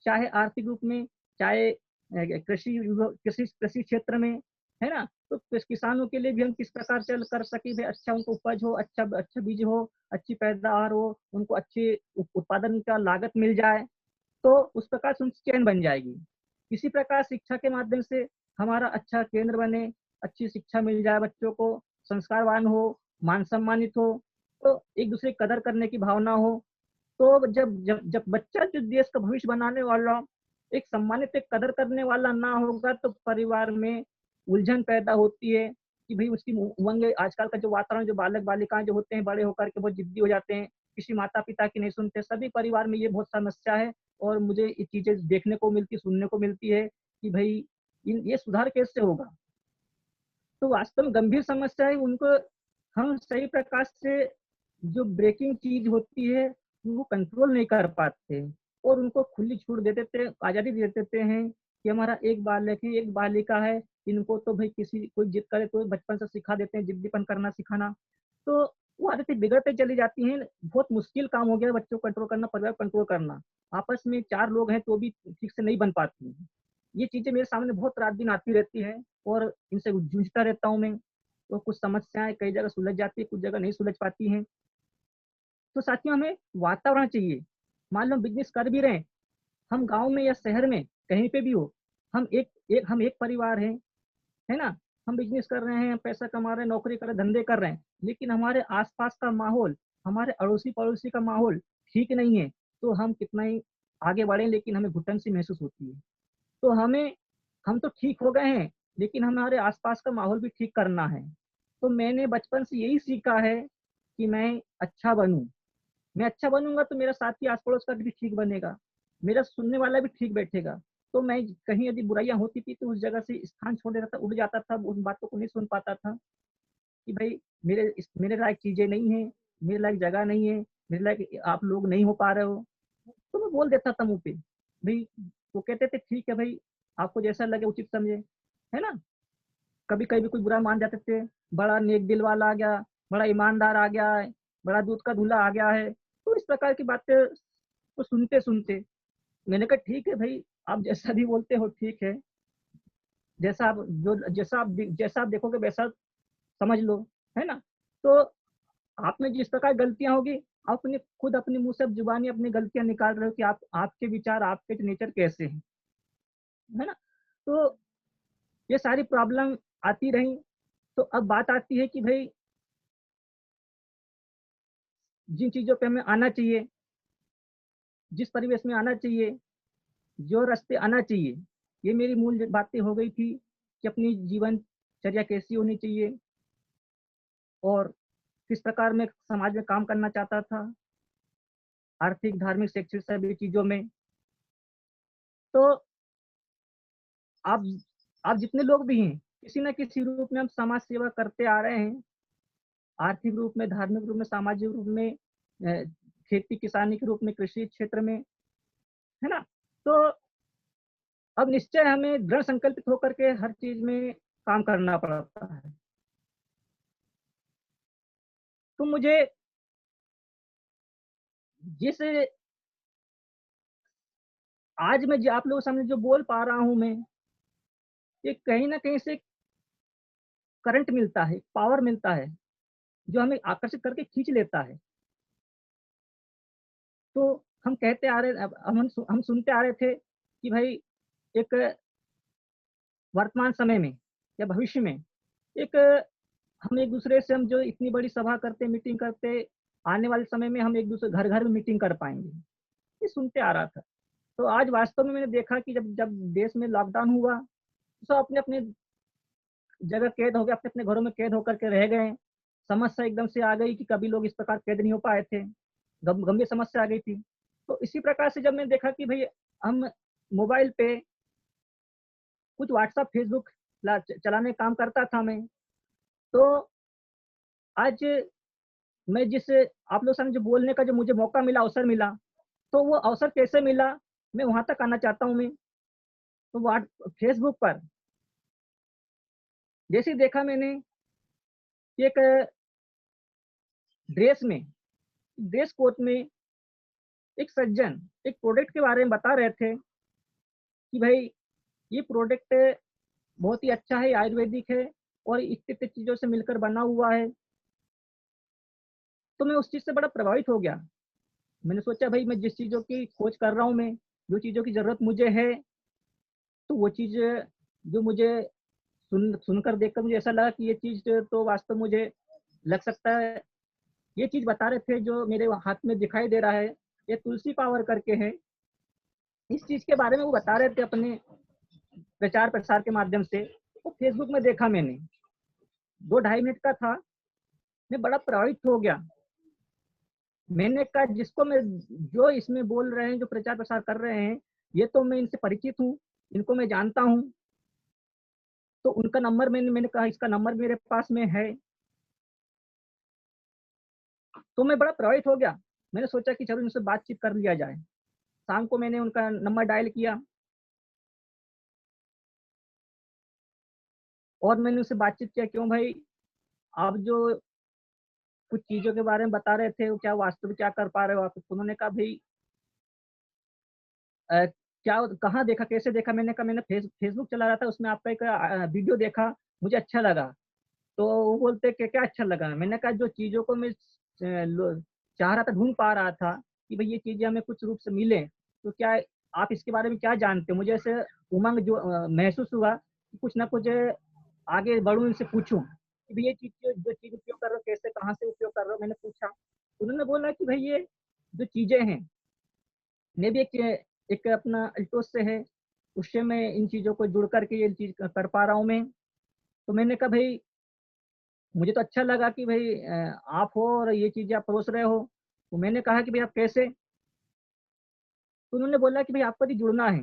चाहे आर्थिक रूप में, चाहे कृषि क्षेत्र में, है ना? तो किसानों के लिए भी हम किस प्रकार से कर सके भाई, अच्छा उनको उपज हो, अच्छा बीज हो, अच्छी पैदावार हो, उनको अच्छे उत्पादन का लागत मिल जाए, तो उस प्रकार से उनकी चेन बन जाएगी। इसी प्रकार शिक्षा के माध्यम से हमारा अच्छा केंद्र बने, अच्छी शिक्षा मिल जाए बच्चों को, संस्कारवान हो, मान सम्मानित हो, तो एक दूसरे की कदर करने की भावना हो। तो जब बच्चा जो देश का भविष्य बनाने वाला एक सम्मानित, एक कदर करने वाला ना होगा, तो परिवार में उलझन पैदा होती है कि भाई उसकी उमंग, आजकल का जो वातावरण, जो बालक बालिकाएं जो होते हैं बड़े होकर के बहुत जिद्दी हो जाते हैं, किसी माता पिता की नहीं सुनते, सभी परिवार में ये बहुत समस्या है। और मुझे ये चीजें देखने को मिलती, सुनने को मिलती है कि भाई ये सुधार कैसे होगा। तो वास्तव में गंभीर समस्या है, उनको हम सही प्रकार से जो ब्रेकिंग चीज होती है वो कंट्रोल नहीं कर पाते, और उनको खुली छूट दे देते, आजादी दे देते हैं कि हमारा एक बालक है, एक बालिका है, इनको तो भाई किसी कोई जिद करे तो बचपन से सिखा देते हैं, जिद्दीपन करना सिखाना, तो वो आदतें बिगड़ते चली जाती हैं। बहुत मुश्किल काम हो गया है बच्चों को कंट्रोल करना, परिवार कंट्रोल करना। आपस में 4 लोग हैं तो भी ठीक से नहीं बन पाती हैं। ये चीजें मेरे सामने बहुत रात दिन आती रहती है, और इनसे जूझता रहता हूँ मैं। तो कुछ समस्याएं कई जगह सुलझ जाती है, कुछ जगह नहीं सुलझ पाती हैं। तो साथियों, हमें वातावरण चाहिए। मान लो बिजनेस कर भी रहे हैं, हम गांव में या शहर में कहीं पे भी हो, हम एक परिवार हैं, है ना? हम बिजनेस कर रहे हैं, पैसा कमा रहे हैं, नौकरी कर रहे हैं, धंधे कर रहे हैं, लेकिन हमारे आसपास का माहौल, हमारे अड़ोसी पड़ोसी का माहौल ठीक नहीं है, तो हम कितना ही आगे बढ़े लेकिन हमें घुटन सी महसूस होती है। तो हम तो ठीक हो गए हैं, लेकिन हमारे आसपास का माहौल भी ठीक करना है। तो मैंने बचपन से यही सीखा है कि मैं अच्छा बनूंगा तो मेरा साथी आस पड़ोस का भी ठीक बनेगा, मेरा सुनने वाला भी ठीक बैठेगा। तो मैं कहीं यदि बुराइयां होती थी तो उस जगह से स्थान छोड़ देता था, उड़ जाता था, उन बातों को नहीं सुन पाता था कि भाई मेरे लायक चीजें नहीं है, मेरे लायक जगह नहीं है, मेरे लायक आप लोग नहीं हो पा रहे हो, तो मैं बोल देता था मुंह पे भाई। वो कहते थे ठीक है भाई, आपको जैसा लगे उचित समझे, है ना? कभी कभी कोई बुरा मान जाते थे, बड़ा नेक दिल वाला आ गया, बड़ा ईमानदार आ गया है, बड़ा दूध का धुला आ गया है। तो इस प्रकार की बातें तो सुनते सुनते मैंने कहा ठीक है भाई, आप जैसा भी बोलते हो ठीक है, जैसा आप देखोगे वैसा समझ लो, है ना? तो आप में जिस प्रकार गलतियां होगी, आप अपने खुद अपने मुंह से जुबानी अपनी गलतियां निकाल रहे हो कि आपके विचार, आपके नेचर कैसे हैं, है ना? तो ये सारी प्रॉब्लम आती रही। तो अब बात आती है कि भाई जिन चीजों पे हमें आना चाहिए, जिस परिवेश में आना चाहिए, जो रास्ते आना चाहिए, ये मेरी मूल बातें हो गई थी कि अपनी जीवनचर्या कैसी होनी चाहिए, और किस प्रकार मैं समाज में काम करना चाहता था, आर्थिक, धार्मिक, शैक्षिक सभी चीजों में। तो आप आप जितने लोग भी हैं, किसी न किसी रूप में हम समाज सेवा करते आ रहे हैं, आर्थिक रूप में, धार्मिक रूप में, सामाजिक रूप में, खेती किसानी के रूप में, कृषि क्षेत्र में, है ना? तो अब निश्चय हमें दृढ़ संकल्पित होकर के हर चीज में काम करना पड़ता है। तो मुझे जिस आज मैं आप लोगों के सामने जो बोल पा रहा हूं मैं, ये कहीं ना कहीं से करंट मिलता है, पावर मिलता है, जो हमें आकर्षित करके खींच लेता है। तो हम कहते आ रहे, अब हम सुनते आ रहे थे कि भाई एक वर्तमान समय में या भविष्य में एक हम एक दूसरे से, हम जो इतनी बड़ी सभा करते, मीटिंग करते, आने वाले समय में हम एक दूसरे घर घर में मीटिंग कर पाएंगे, ये सुनते आ रहा था। तो आज वास्तव में मैंने देखा कि जब जब देश में लॉकडाउन हुआ, तो सब अपने अपने जगह कैद हो गए, अपने अपने घरों में कैद होकर के रह गए। समस्या एकदम से आ गई कि कभी लोग इस प्रकार कैद नहीं हो पाए थे, गंभीर समस्या आ गई थी। तो इसी प्रकार से जब मैंने देखा कि भाई हम मोबाइल पे कुछ व्हाट्सएप, फेसबुक चलाने का काम करता था मैं, तो आज मैं जिस आप लोग सामने जो बोलने का जो मुझे मौका मिला, अवसर मिला, तो वो अवसर कैसे मिला, मैं वहां तक आना चाहता हूँ मैं। तो व्हाट फेसबुक पर जैसे ही देखा मैंने कि एक ड्रेस में, ड्रेस कोड में एक सज्जन एक प्रोडक्ट के बारे में बता रहे थे कि भाई ये प्रोडक्ट बहुत ही अच्छा है, आयुर्वेदिक है और इतने चीज़ों से मिलकर बना हुआ है। तो मैं उस चीज़ से बड़ा प्रभावित हो गया। मैंने सोचा भाई मैं जिस चीज़ों की खोज कर रहा हूँ मैं, जो चीज़ों की ज़रूरत मुझे है, तो वो चीज़ जो मुझे सुनकर देखकर मुझे ऐसा लगा कि ये चीज़ तो वास्तव मुझे लग सकता है। ये चीज़ बता रहे थे जो मेरे हाथ में दिखाई दे रहा है, ये तुलसी पावर करके है। इस चीज़ के बारे में वो बता रहे थे अपने प्रचार-प्रसार के माध्यम से। वो फ़ेसबुक में देखा मैंने, 2 ढाई मिनट का था, मैं बड़ा प्रभावित हो गया। मैंने कहा जिसको मैं जो इसमें बोल रहे हैं, जो प्रचार-प्रसार कर रहे हैं, ये तो मैं इनसे परिचित हूँ, इनको मैं जानता हूँ। तो उनका नंबर मैंने कहा इसका नंबर मेरे पास में है। तो मैं बड़ा प्रभावित हो गया। मैंने सोचा कि चलो इनसे बातचीत कर लिया जाए। शाम को मैंने उनका नंबर डायल किया और मैंने उनसे बातचीत किया, क्यों भाई आप जो कुछ चीज़ों के बारे में बता रहे थे, वो क्या वास्तव में क्या कर पा रहे हो आप? तो उन्होंने कहा भई क्या कहाँ देखा, कैसे देखा? मैंने कहा मैंने फ़ेसबुक चला रहा था, उसमें आपका एक वीडियो देखा, मुझे अच्छा लगा। तो वो बोलते कि क्या अच्छा लगा? मैंने कहा जो चीज़ों को मैं चाह रहा था, ढूँढ पा रहा था कि भई ये चीज़ें हमें कुछ रूप से मिलें, तो क्या आप इसके बारे में क्या जानते हो? मुझे ऐसे उमंग जो महसूस हुआ कि कुछ ना कुछ आगे बढ़ूँ, इनसे पूछूँ कि भई ये चीज़ जो चीज़ उपयोग कर रहे हो, कैसे, कहाँ से उपयोग कर रहे हो? मैंने पूछा। उन्होंने बोला कि भई ये जो चीज़ें हैं, मैं भी एक अपना अल्टोस से है, उससे मैं इन चीज़ों को जुड़ कर के ये चीज़ कर पा रहा हूँ मैं। तो मैंने कहा भई मुझे तो अच्छा लगा कि भई आप हो और ये चीज़ें आप परोस रहे हो। तो मैंने कहा कि भई आप कैसे? तो उन्होंने बोला कि भई आपको यदि जुड़ना है,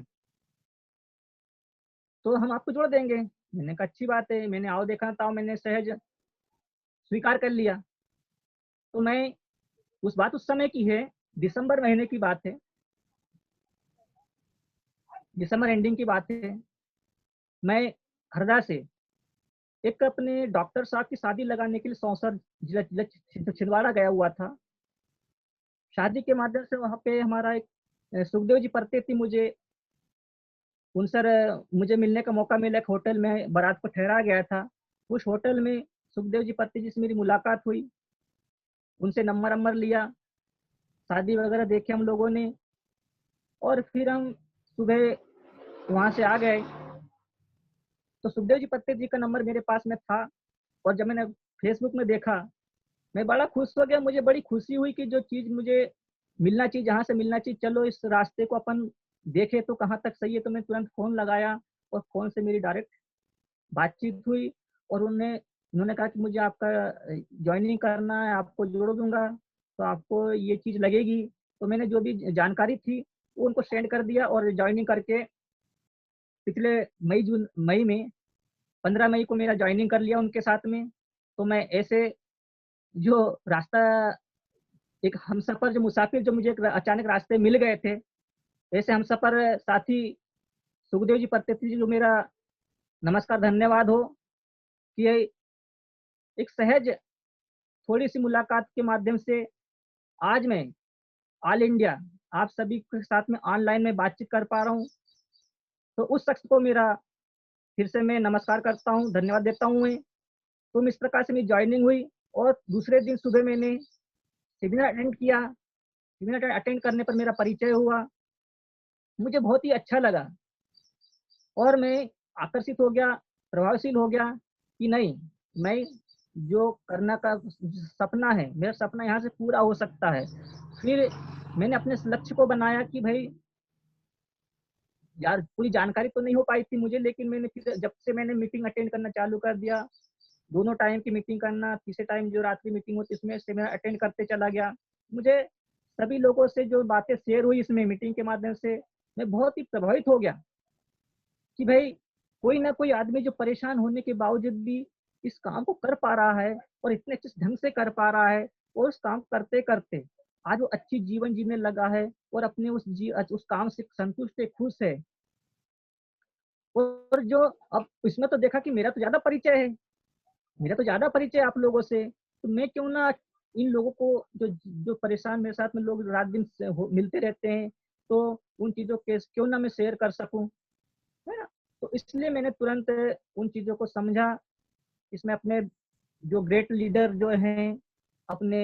तो हम आपको जोड़ देंगे। मैंने कहा अच्छी बात है, मैंने आओ देखा ताओ मैंने सहज स्वीकार कर लिया। तो मैं उस समय की है, दिसंबर महीने की बात है, दिसंबर एंडिंग की बात है। मैं हरदा से एक अपने डॉक्टर साहब की शादी लगाने के लिए सौंसर जिला छिंदवाड़ा गया हुआ था। शादी के माध्यम से वहाँ पे हमारा एक सुखदेव जी पड़ते थी, उनसे मुझे मिलने का मौका मिला, एक होटल में बारात को ठहराया गया था। उस होटल में सुखदेव जी पत्नी जी से मेरी मुलाकात हुई, उनसे नंबर-वंबर लिया, शादी वगैरह देखे हम लोगों ने और फिर हम सुबह वहाँ से आ गए। तो सुखदेव जी पत्नी जी का नंबर मेरे पास में था और जब मैंने फेसबुक में देखा, मैं बड़ा खुश हो गया, मुझे बड़ी खुशी हुई कि जो चीज़ मुझे मिलना चाहिए, जहाँ से मिलना चाहिए, चलो इस रास्ते को अपन देखें तो कहाँ तक सही है। तो मैं तुरंत फ़ोन लगाया और फ़ोन से मेरी डायरेक्ट बातचीत हुई और उन्होंने कहा कि मुझे आपका जॉइनिंग करना है, आपको जोड़ दूँगा, तो आपको ये चीज़ लगेगी। तो मैंने जो भी जानकारी थी, वो उनको सेंड कर दिया और जॉइनिंग करके पिछले मई में 15 मई को मेरा जॉइनिंग कर लिया उनके साथ में। तो मैं ऐसे जो रास्ता एक हमसफ़र जो मुसाफ़िर जो मुझे एक अचानक रास्ते मिल गए थे, ऐसे हमसफ़र साथी सुखदेव जी पत्नी जी जो मेरा नमस्कार धन्यवाद हो कि ये एक सहज थोड़ी-सी मुलाकात के माध्यम से आज मैं ऑल इंडिया आप सभी के साथ में ऑनलाइन में बातचीत कर पा रहा हूँ। तो उस शख्स को मेरा फिर से मैं नमस्कार करता हूँ, धन्यवाद देता हूँ मैं। तो इस प्रकार से मेरी जॉइनिंग हुई और दूसरे दिन सुबह मैंने सेमिनार अटेंड किया। सेमिनार अटेंड करने पर मेरा परिचय हुआ। मुझे बहुत ही अच्छा लगा और मैं आकर्षित हो गया, प्रभावशील हो गया कि नहीं, मैं जो करना का सपना है, मेरा सपना यहाँ से पूरा हो सकता है। फिर मैंने अपने इस लक्ष्य को बनाया कि भई यार पूरी जानकारी तो नहीं हो पाई थी मुझे, लेकिन मैंने फिर जब से मैंने मीटिंग अटेंड करना चालू कर दिया, दोनों टाइम की मीटिंग करना, तीसरे टाइम जो रात्रि मीटिंग होती है इसमें से मैं अटेंड करते चला गया। मुझे सभी लोगों से जो बातें शेयर हुई इसमें मीटिंग के माध्यम से, मैं बहुत ही प्रभावित हो गया कि भाई कोई ना कोई आदमी जो परेशान होने के बावजूद भी इस काम को कर पा रहा है और इतने अच्छे ढंग से कर पा रहा है और उस काम करते-करते आज वो अच्छी जीवन जीने लगा है और अपने उस काम से संतुष्ट है, खुश है। और जो अब इसमें तो देखा कि मेरा तो ज़्यादा परिचय है आप लोगों से, तो मैं क्यों ना इन लोगों को जो जो परेशान मेरे साथ में लोग रात-दिन से हो मिलते रहते हैं, तो उन चीज़ों के क्यों ना मैं शेयर कर सकूँ। है ना? तो इसलिए मैंने तुरंत उन चीज़ों को समझा। इसमें अपने जो ग्रेट लीडर जो हैं, अपने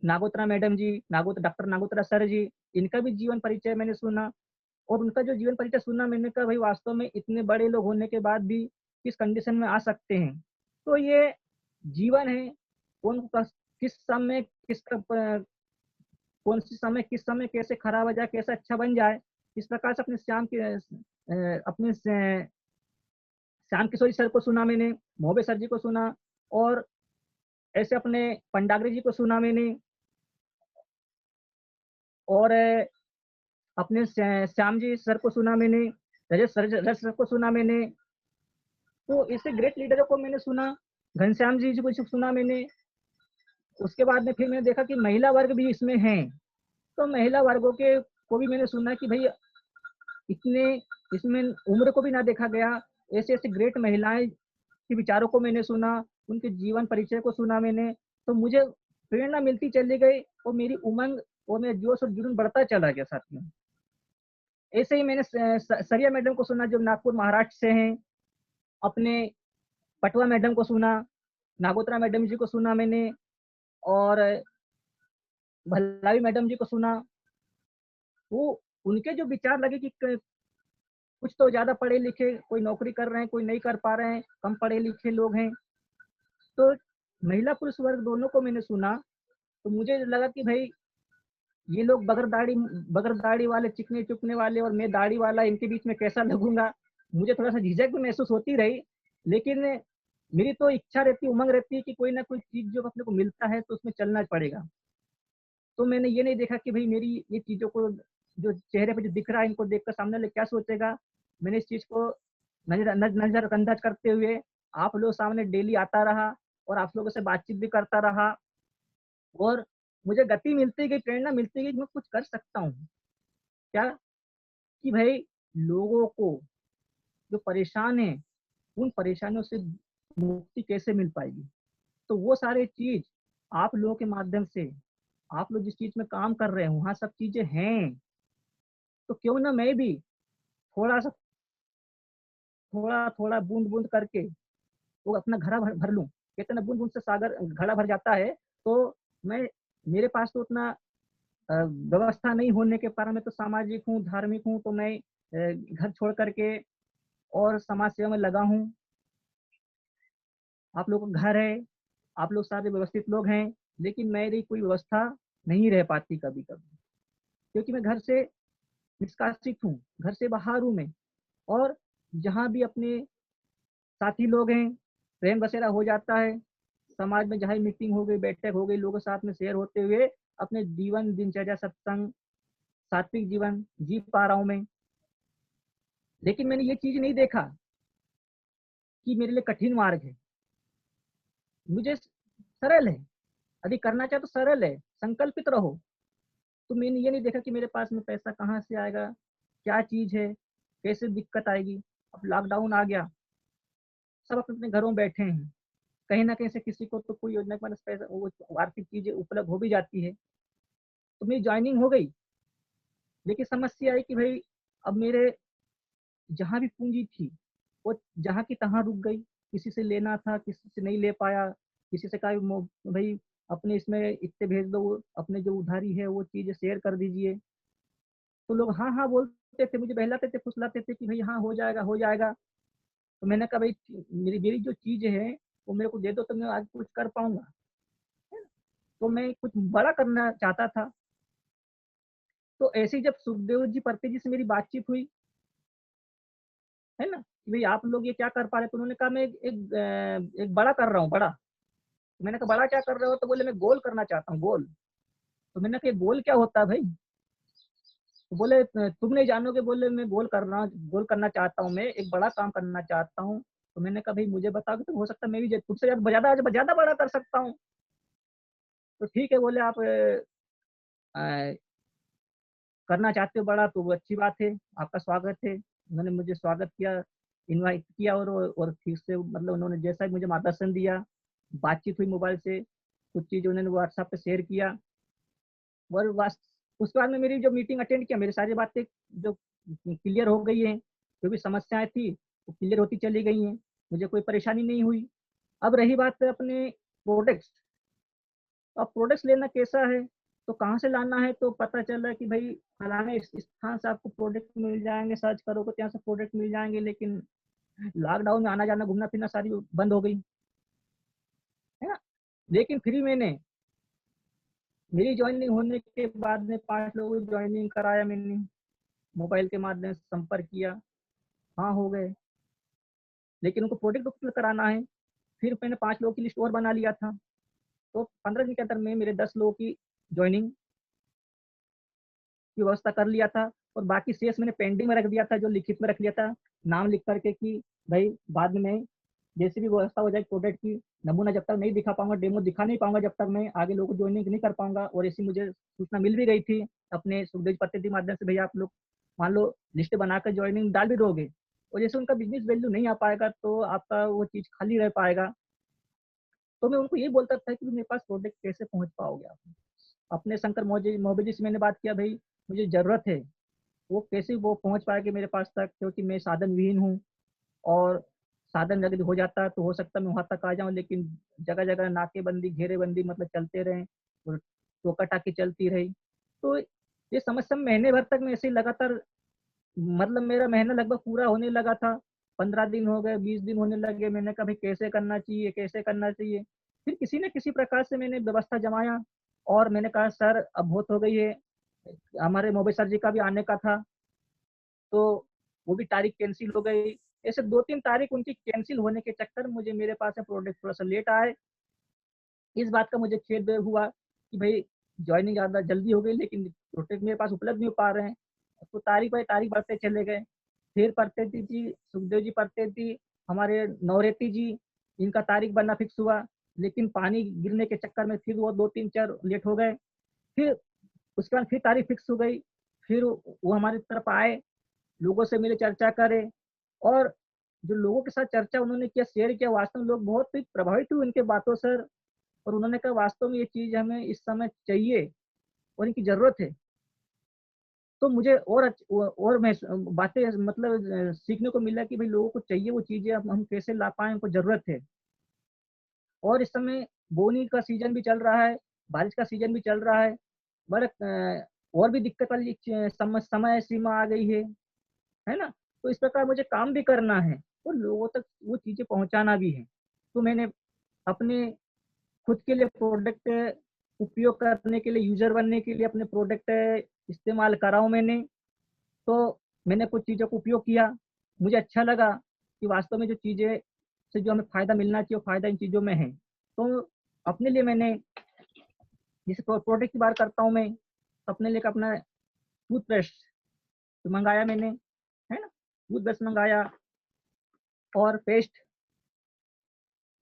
नागोत्रा मैडम जी, डॉक्टर नागोत्रा सर जी, इनका भी जीवन परिचय मैंने सुना और उनका जो जीवन परिचय सुना, मैंने कहा भाई वास्तव में इतने बड़े लोग होने के बाद भी किस कंडीशन में आ सकते हैं। तो ये जीवन है, कौन कस किस समय किसका प कौन-सी समय किस समय कैसे खराब हो जाए, कैसे अच्छा बन जाए, इस प्रकार से अपने से श्याम किशोरी सर को सुना मैंने, मोहबे सर जी को सुना और ऐसे अपने पंडाग्री जी को सुना मैंने और अपने श्याम जी सर को सुना मैंने, रजत सर को सुना मैंने। तो ऐसे ग्रेट लीडरों को मैंने सुना, घनश्याम जी को सुना मैंने। उसके बाद में फिर मैंने देखा कि महिला वर्ग भी इसमें हैं, तो महिला वर्गों के को भी मैंने सुना कि भई इतने इसमें उम्र को भी ना देखा गया। ऐसे-ऐसे ग्रेट महिलाएँ के विचारों को मैंने सुना, उनके जीवन परिचय को सुना मैंने, तो मुझे प्रेरणा मिलती चली गई और मेरी उमंग और मेरा जोश और जुनून बढ़ता चला गया साथियों। ऐसे ही मैंने सरिया मैडम को सुना जो नागपुर महाराष्ट्र से हैं, अपने पटवा मैडम को सुना, नागोत्रा मैडम जी को सुना मैंने और भल्लावी मैडम जी को सुना। वो उनके जो विचार लगे कि क कुछ तो ज़्यादा पढ़े-लिखे, कोई नौकरी कर रहे हैं, कोई नहीं कर पा रहे हैं, कम पढ़े-लिखे लोग हैं। तो महिला पुरुष वर्ग दोनों को मैंने सुना, तो मुझे लगा कि भई ये लोग बगैर दाढ़ी वाले, चिकने-चुकने वाले और मैं दाढ़ी वाला, इनके बीच में कैसा लगूँगा? मुझे थोड़ा-सा झिझक भी महसूस होती रही, लेकिन मेरी तो इच्छा रहती है, उमंग रहती है कि कोई ना कोई चीज़ जो अपने को मिलता है तो उसमें चलना पड़ेगा। तो मैंने ये नहीं देखा कि भई मेरी ये चीज़ों को जो चेहरे पे जो दिख रहा है, इनको देखकर सामने वाला क्या सोचेगा? मैंने इस चीज़ को नज़रअंदाज करते हुए आप लोग सामने डेली आता रहा और आप लोगों से बातचीत भी करता रहा और मुझे गति मिलती गई, प्रेरणा मिलती गई कि मैं कुछ कर सकता हूँ। क्या? कि भई लोगों को जो परेशान हैं, उन परेशानियों से मुक्ति कैसे मिल पाएगी? तो वो सारी चीज़ आप लोगों के माध्यम से, आप लोग जिस चीज़ में काम कर रहे हैं, वहाँ सब चीज़ें हैं। तो क्यों ना मैं भी थोड़ा-सा थोड़ा-थोड़ा बूँद-बूँद करके वो अपना घड़ा भर भर लूँ। कहते हैं ना बूँद-बूँद से सागर घड़ा भर जाता है, तो मैं मेरे पास तो उतना व्यवस्था नहीं होने के कारण मैं तो सामाजिक हूँ, धार्मिक हूँ, तो मैं घर छोड़ कर के और समाज सेवा में लगा हूँ। आप लोगों का घर है, आप लोग सारे व्यवस्थित लोग हैं, लेकिन मेरी कोई व्यवस्था नहीं रह पाती कभी-कभी, क्योंकि मैं घर से निष्कासित हूँ, घर से बाहर हूँ मैं और जहाँ भी अपने साथी लोग हैं, प्रेम बसेरा हो जाता है, समाज में जहाँ मीटिंग हो गई, बैठक हो गई, लोगों के साथ में शेयर होते हुए अपने जीवन, दिनचर्या, सत्संग, सात्विक जीवन जी पा रहा हूँ मैं। लेकिन मैंने ये चीज़ नहीं देखा कि मेरे लिए कठिन मार्ग है। मुझे सरल है, यदि करना चाहे तो सरल है, संकल्पित रहो। तो मैंने ये नहीं देखा कि मेरे पास में पैसा कहाँ से आएगा, क्या चीज़ है, कैसे दिक्कत आएगी। अब लॉकडाउन आ गया, सब अपने-अपने घरों में बैठे हैं। कहीं न कहीं से किसी को तो कोई योजना के माध्यम से पैसा वो आर्थिक चीज़ें उपलब्ध हो भी जाती है। तो मेरी जॉइनिंग हो गई, लेकिन समस्या आई कि भई अब मेरे जहाँ भी पूँजी थी, वो जहाँ की तहाँ रुक गई। किसी से लेना था, किसी से नहीं ले पाया, किसी से कहा भई अपने इसमें इतने भेज दो, अपने जो उधारी है वो चीज़ें शेयर कर दीजिए। तो लोग हाँ, हाँ बोलते थे, मुझे बहलाते थे, फुसलाते थे कि भई हाँ, हो जाएगा, हो जाएगा। तो मैंने कहा भई मेरी मेरी जो चीज़ है, वो मेरे को दे दो तो मैं आज कुछ कर पाऊँगा। है ना? तो मैं कुछ बड़ा करना चाहता था। तो ऐसे ही जब सुखदेव जी, परते जी से मेरी बातचीत हुई, है ना? कि भई आप लोग ये क्या कर पा रहे हैं? तो उन्होंने कहा मैं एक बड़ा कर रहा हूँ, बड़ा। तो मैंने कहा बड़ा क्या कर रहे हो? तो बोले मैं गोल करना चाहता हूँ, गोल। तो मैंने कहा ये गोल क्या होता है भई? तो बोले तुम नहीं जानोगे, बोले मैं गोल करना चाहता हूँ मैं, एक बड़ा काम करना चाहता हूँ। तो मैंने कहा भई मुझे बताओगे तो हो सकता है मैं भी तुमसे ज़्यादा बड़ा कर सकता हूँ। तो ठीक है बोले आप अ, करना चाहते हो बड़ा तो वो अच्छी बात है, आपका स्वागत है। उन्होंने मुझे स्वागत किया, इनवाइट किया और ठीक से मतलब उन्होंने जैसा ही मुझे मार्गदर्शन दिया, बातचीत हुई मोबाइल से, कुछ चीज़ें उन्होंने व्हाट्सएप पे शेयर किया और उसके बाद में मेरी जो मीटिंग अटेंड किया, मेरी सारी बातें जो क्लियर हो गई हैं। जो भी समस्याएं थी वो क्लियर होती चली गई हैं, मुझे कोई परेशानी नहीं हुई। अब रही बात अपने प्रोडक्ट्स, अब प्रोडक्ट्स लेना कैसा है, तो कहाँ से लाना है, तो पता चला कि भाई फलाने इस स्थान से आपको प्रोडक्ट मिल जाएंगे, सर्च करोगे तो यहाँ से प्रोडक्ट मिल जाएंगे, लेकिन लॉकडाउन में आना जाना घूमना फिरना सारी बंद हो गई, है ना। लेकिन फिर मैंने मेरी ज्वाइनिंग होने के बाद में 5 लोगों को ज्वाइनिंग कराया मैंने, मोबाइल के माध्यम से संपर्क किया, हाँ हो गए, लेकिन उनको प्रोडक्ट उपलब्ध कराना है। फिर मैंने 5 लोगों की लिस्ट और बना लिया था, तो 15 दिन के अंदर में मेरे 10 लोगों की ज्वाइनिंग की व्यवस्था कर लिया था, और बाकी शेष मैंने पेंडिंग में रख दिया था, जो लिखित में रख लिया था, नाम लिख करके कि भाई बाद में जैसी भी व्यवस्था हो जाए प्रोडक्ट की, नमूना जब तक नहीं दिखा पाऊंगा, डेमो दिखा नहीं पाऊंगा, जब तक मैं आगे लोगों को ज्वाइनिंग नहीं कर पाऊंगा। और ऐसी मुझे सूचना मिल भी गई थी अपने सुखदेव पत्र के माध्यम से, भैया आप लोग मान लो लिस्ट बनाकर ज्वाइनिंग डाल भी दोगे, और जैसे उनका बिजनेस वैल्यू नहीं आ पाएगा तो आपका वो चीज़ खाली रह पाएगा। तो मैं उनको ये बोलता था कि मेरे पास प्रोडक्ट कैसे पहुंच पाओगे आप। अपने शंकर मोहब्बत जी से मैंने बात किया, भाई मुझे ज़रूरत है, वो कैसे वो पहुंच पाएंगे मेरे पास तक, क्योंकि मैं साधन विहीन हूँ, और साधन अगर हो जाता तो हो सकता मैं वहाँ तक आ जाऊँ, लेकिन जगह जगह नाकेबंदी घेरेबंदी मतलब चलते रहे, और टोका टाकी चलती रही। तो ये समस्या महीने भर तक मैं ऐसे ही लगातार, मतलब मेरा महीना लगभग पूरा होने लगा था, 15 दिन हो गए, 20 दिन होने लगे, मैंने कहा भाई कैसे करना चाहिए, कैसे करना चाहिए। फिर किसी न किसी प्रकार से मैंने व्यवस्था जमाया, और मैंने कहा सर अब बहुत हो गई है, हमारे मोबाइल सर जी का भी आने का था, तो वो भी तारीख कैंसिल हो गई। ऐसे 2-3 तारीख उनकी कैंसिल होने के चक्कर में मुझे मेरे पास में प्रोडक्ट थोड़ा-सा लेट आए। इस बात का मुझे खेद हुआ कि भई जॉइनिंग ज़्यादा जल्दी हो गई, लेकिन प्रोडक्ट मेरे पास उपलब्ध नहीं हो पा रहे हैं। तो तारीख बाई तारीख बढ़ते चले गए। फिर प्रत्यति जी, सुखदेव जी प्रत्यति, हमारे नवरेती जी, इनका तारीख बनना फिक्स हुआ, लेकिन पानी गिरने के चक्कर में फिर वो 2-3-4 लेट हो गए। फिर उसके बाद फिर तारीख फिक्स हो गई। फिर वो हमारी तरफ आए, लोगों से मिले, चर्चा करे, और जो लोगों के साथ चर्चा उन्होंने किया, शेयर किया, वास्तव में लोग बहुत ही प्रभावित हुए उनके बातों से, और उन्होंने कहा वास्तव में ये चीज़ हमें इस समय चाहिए और इनकी ज़रूरत है। तो मुझे और मैं बातें मतलब सीखने को मिला कि भाई लोगों को चाहिए वो चीज़ें, अब हम कैसे ला पाएँ, उनको ज़रूरत है। और इस समय बोनी का सीज़न भी चल रहा है, बारिश का सीज़न भी चल रहा है, और भी दिक्कत वाली समय सीमा आ गई है ना? तो इस प्रकार मुझे काम भी करना है और लोगों तक वो चीज़ें पहुँचाना भी है। तो मैंने अपने खुद के लिए प्रोडक्ट उपयोग करने के लिए, यूज़र बनने के लिए अपने प्रोडक्ट इस्तेमाल करा हूँ मैंने। तो मैंने कुछ चीज़ों को उपयोग किया, मुझे अच्छा लगा कि वास्तव में जो चीज़ें से जो हमें फ़ायदा मिलना चाहिए, वो फ़ायदा इन चीज़ों में है। तो अपने लिए मैंने जैसे प्रोडक्ट की बात करता हूँ मैं, तो अपने लिए एक अपना टूथब्रश मँगाया मैंने, है ना? टूथब्रश मँगाया और पेस्ट,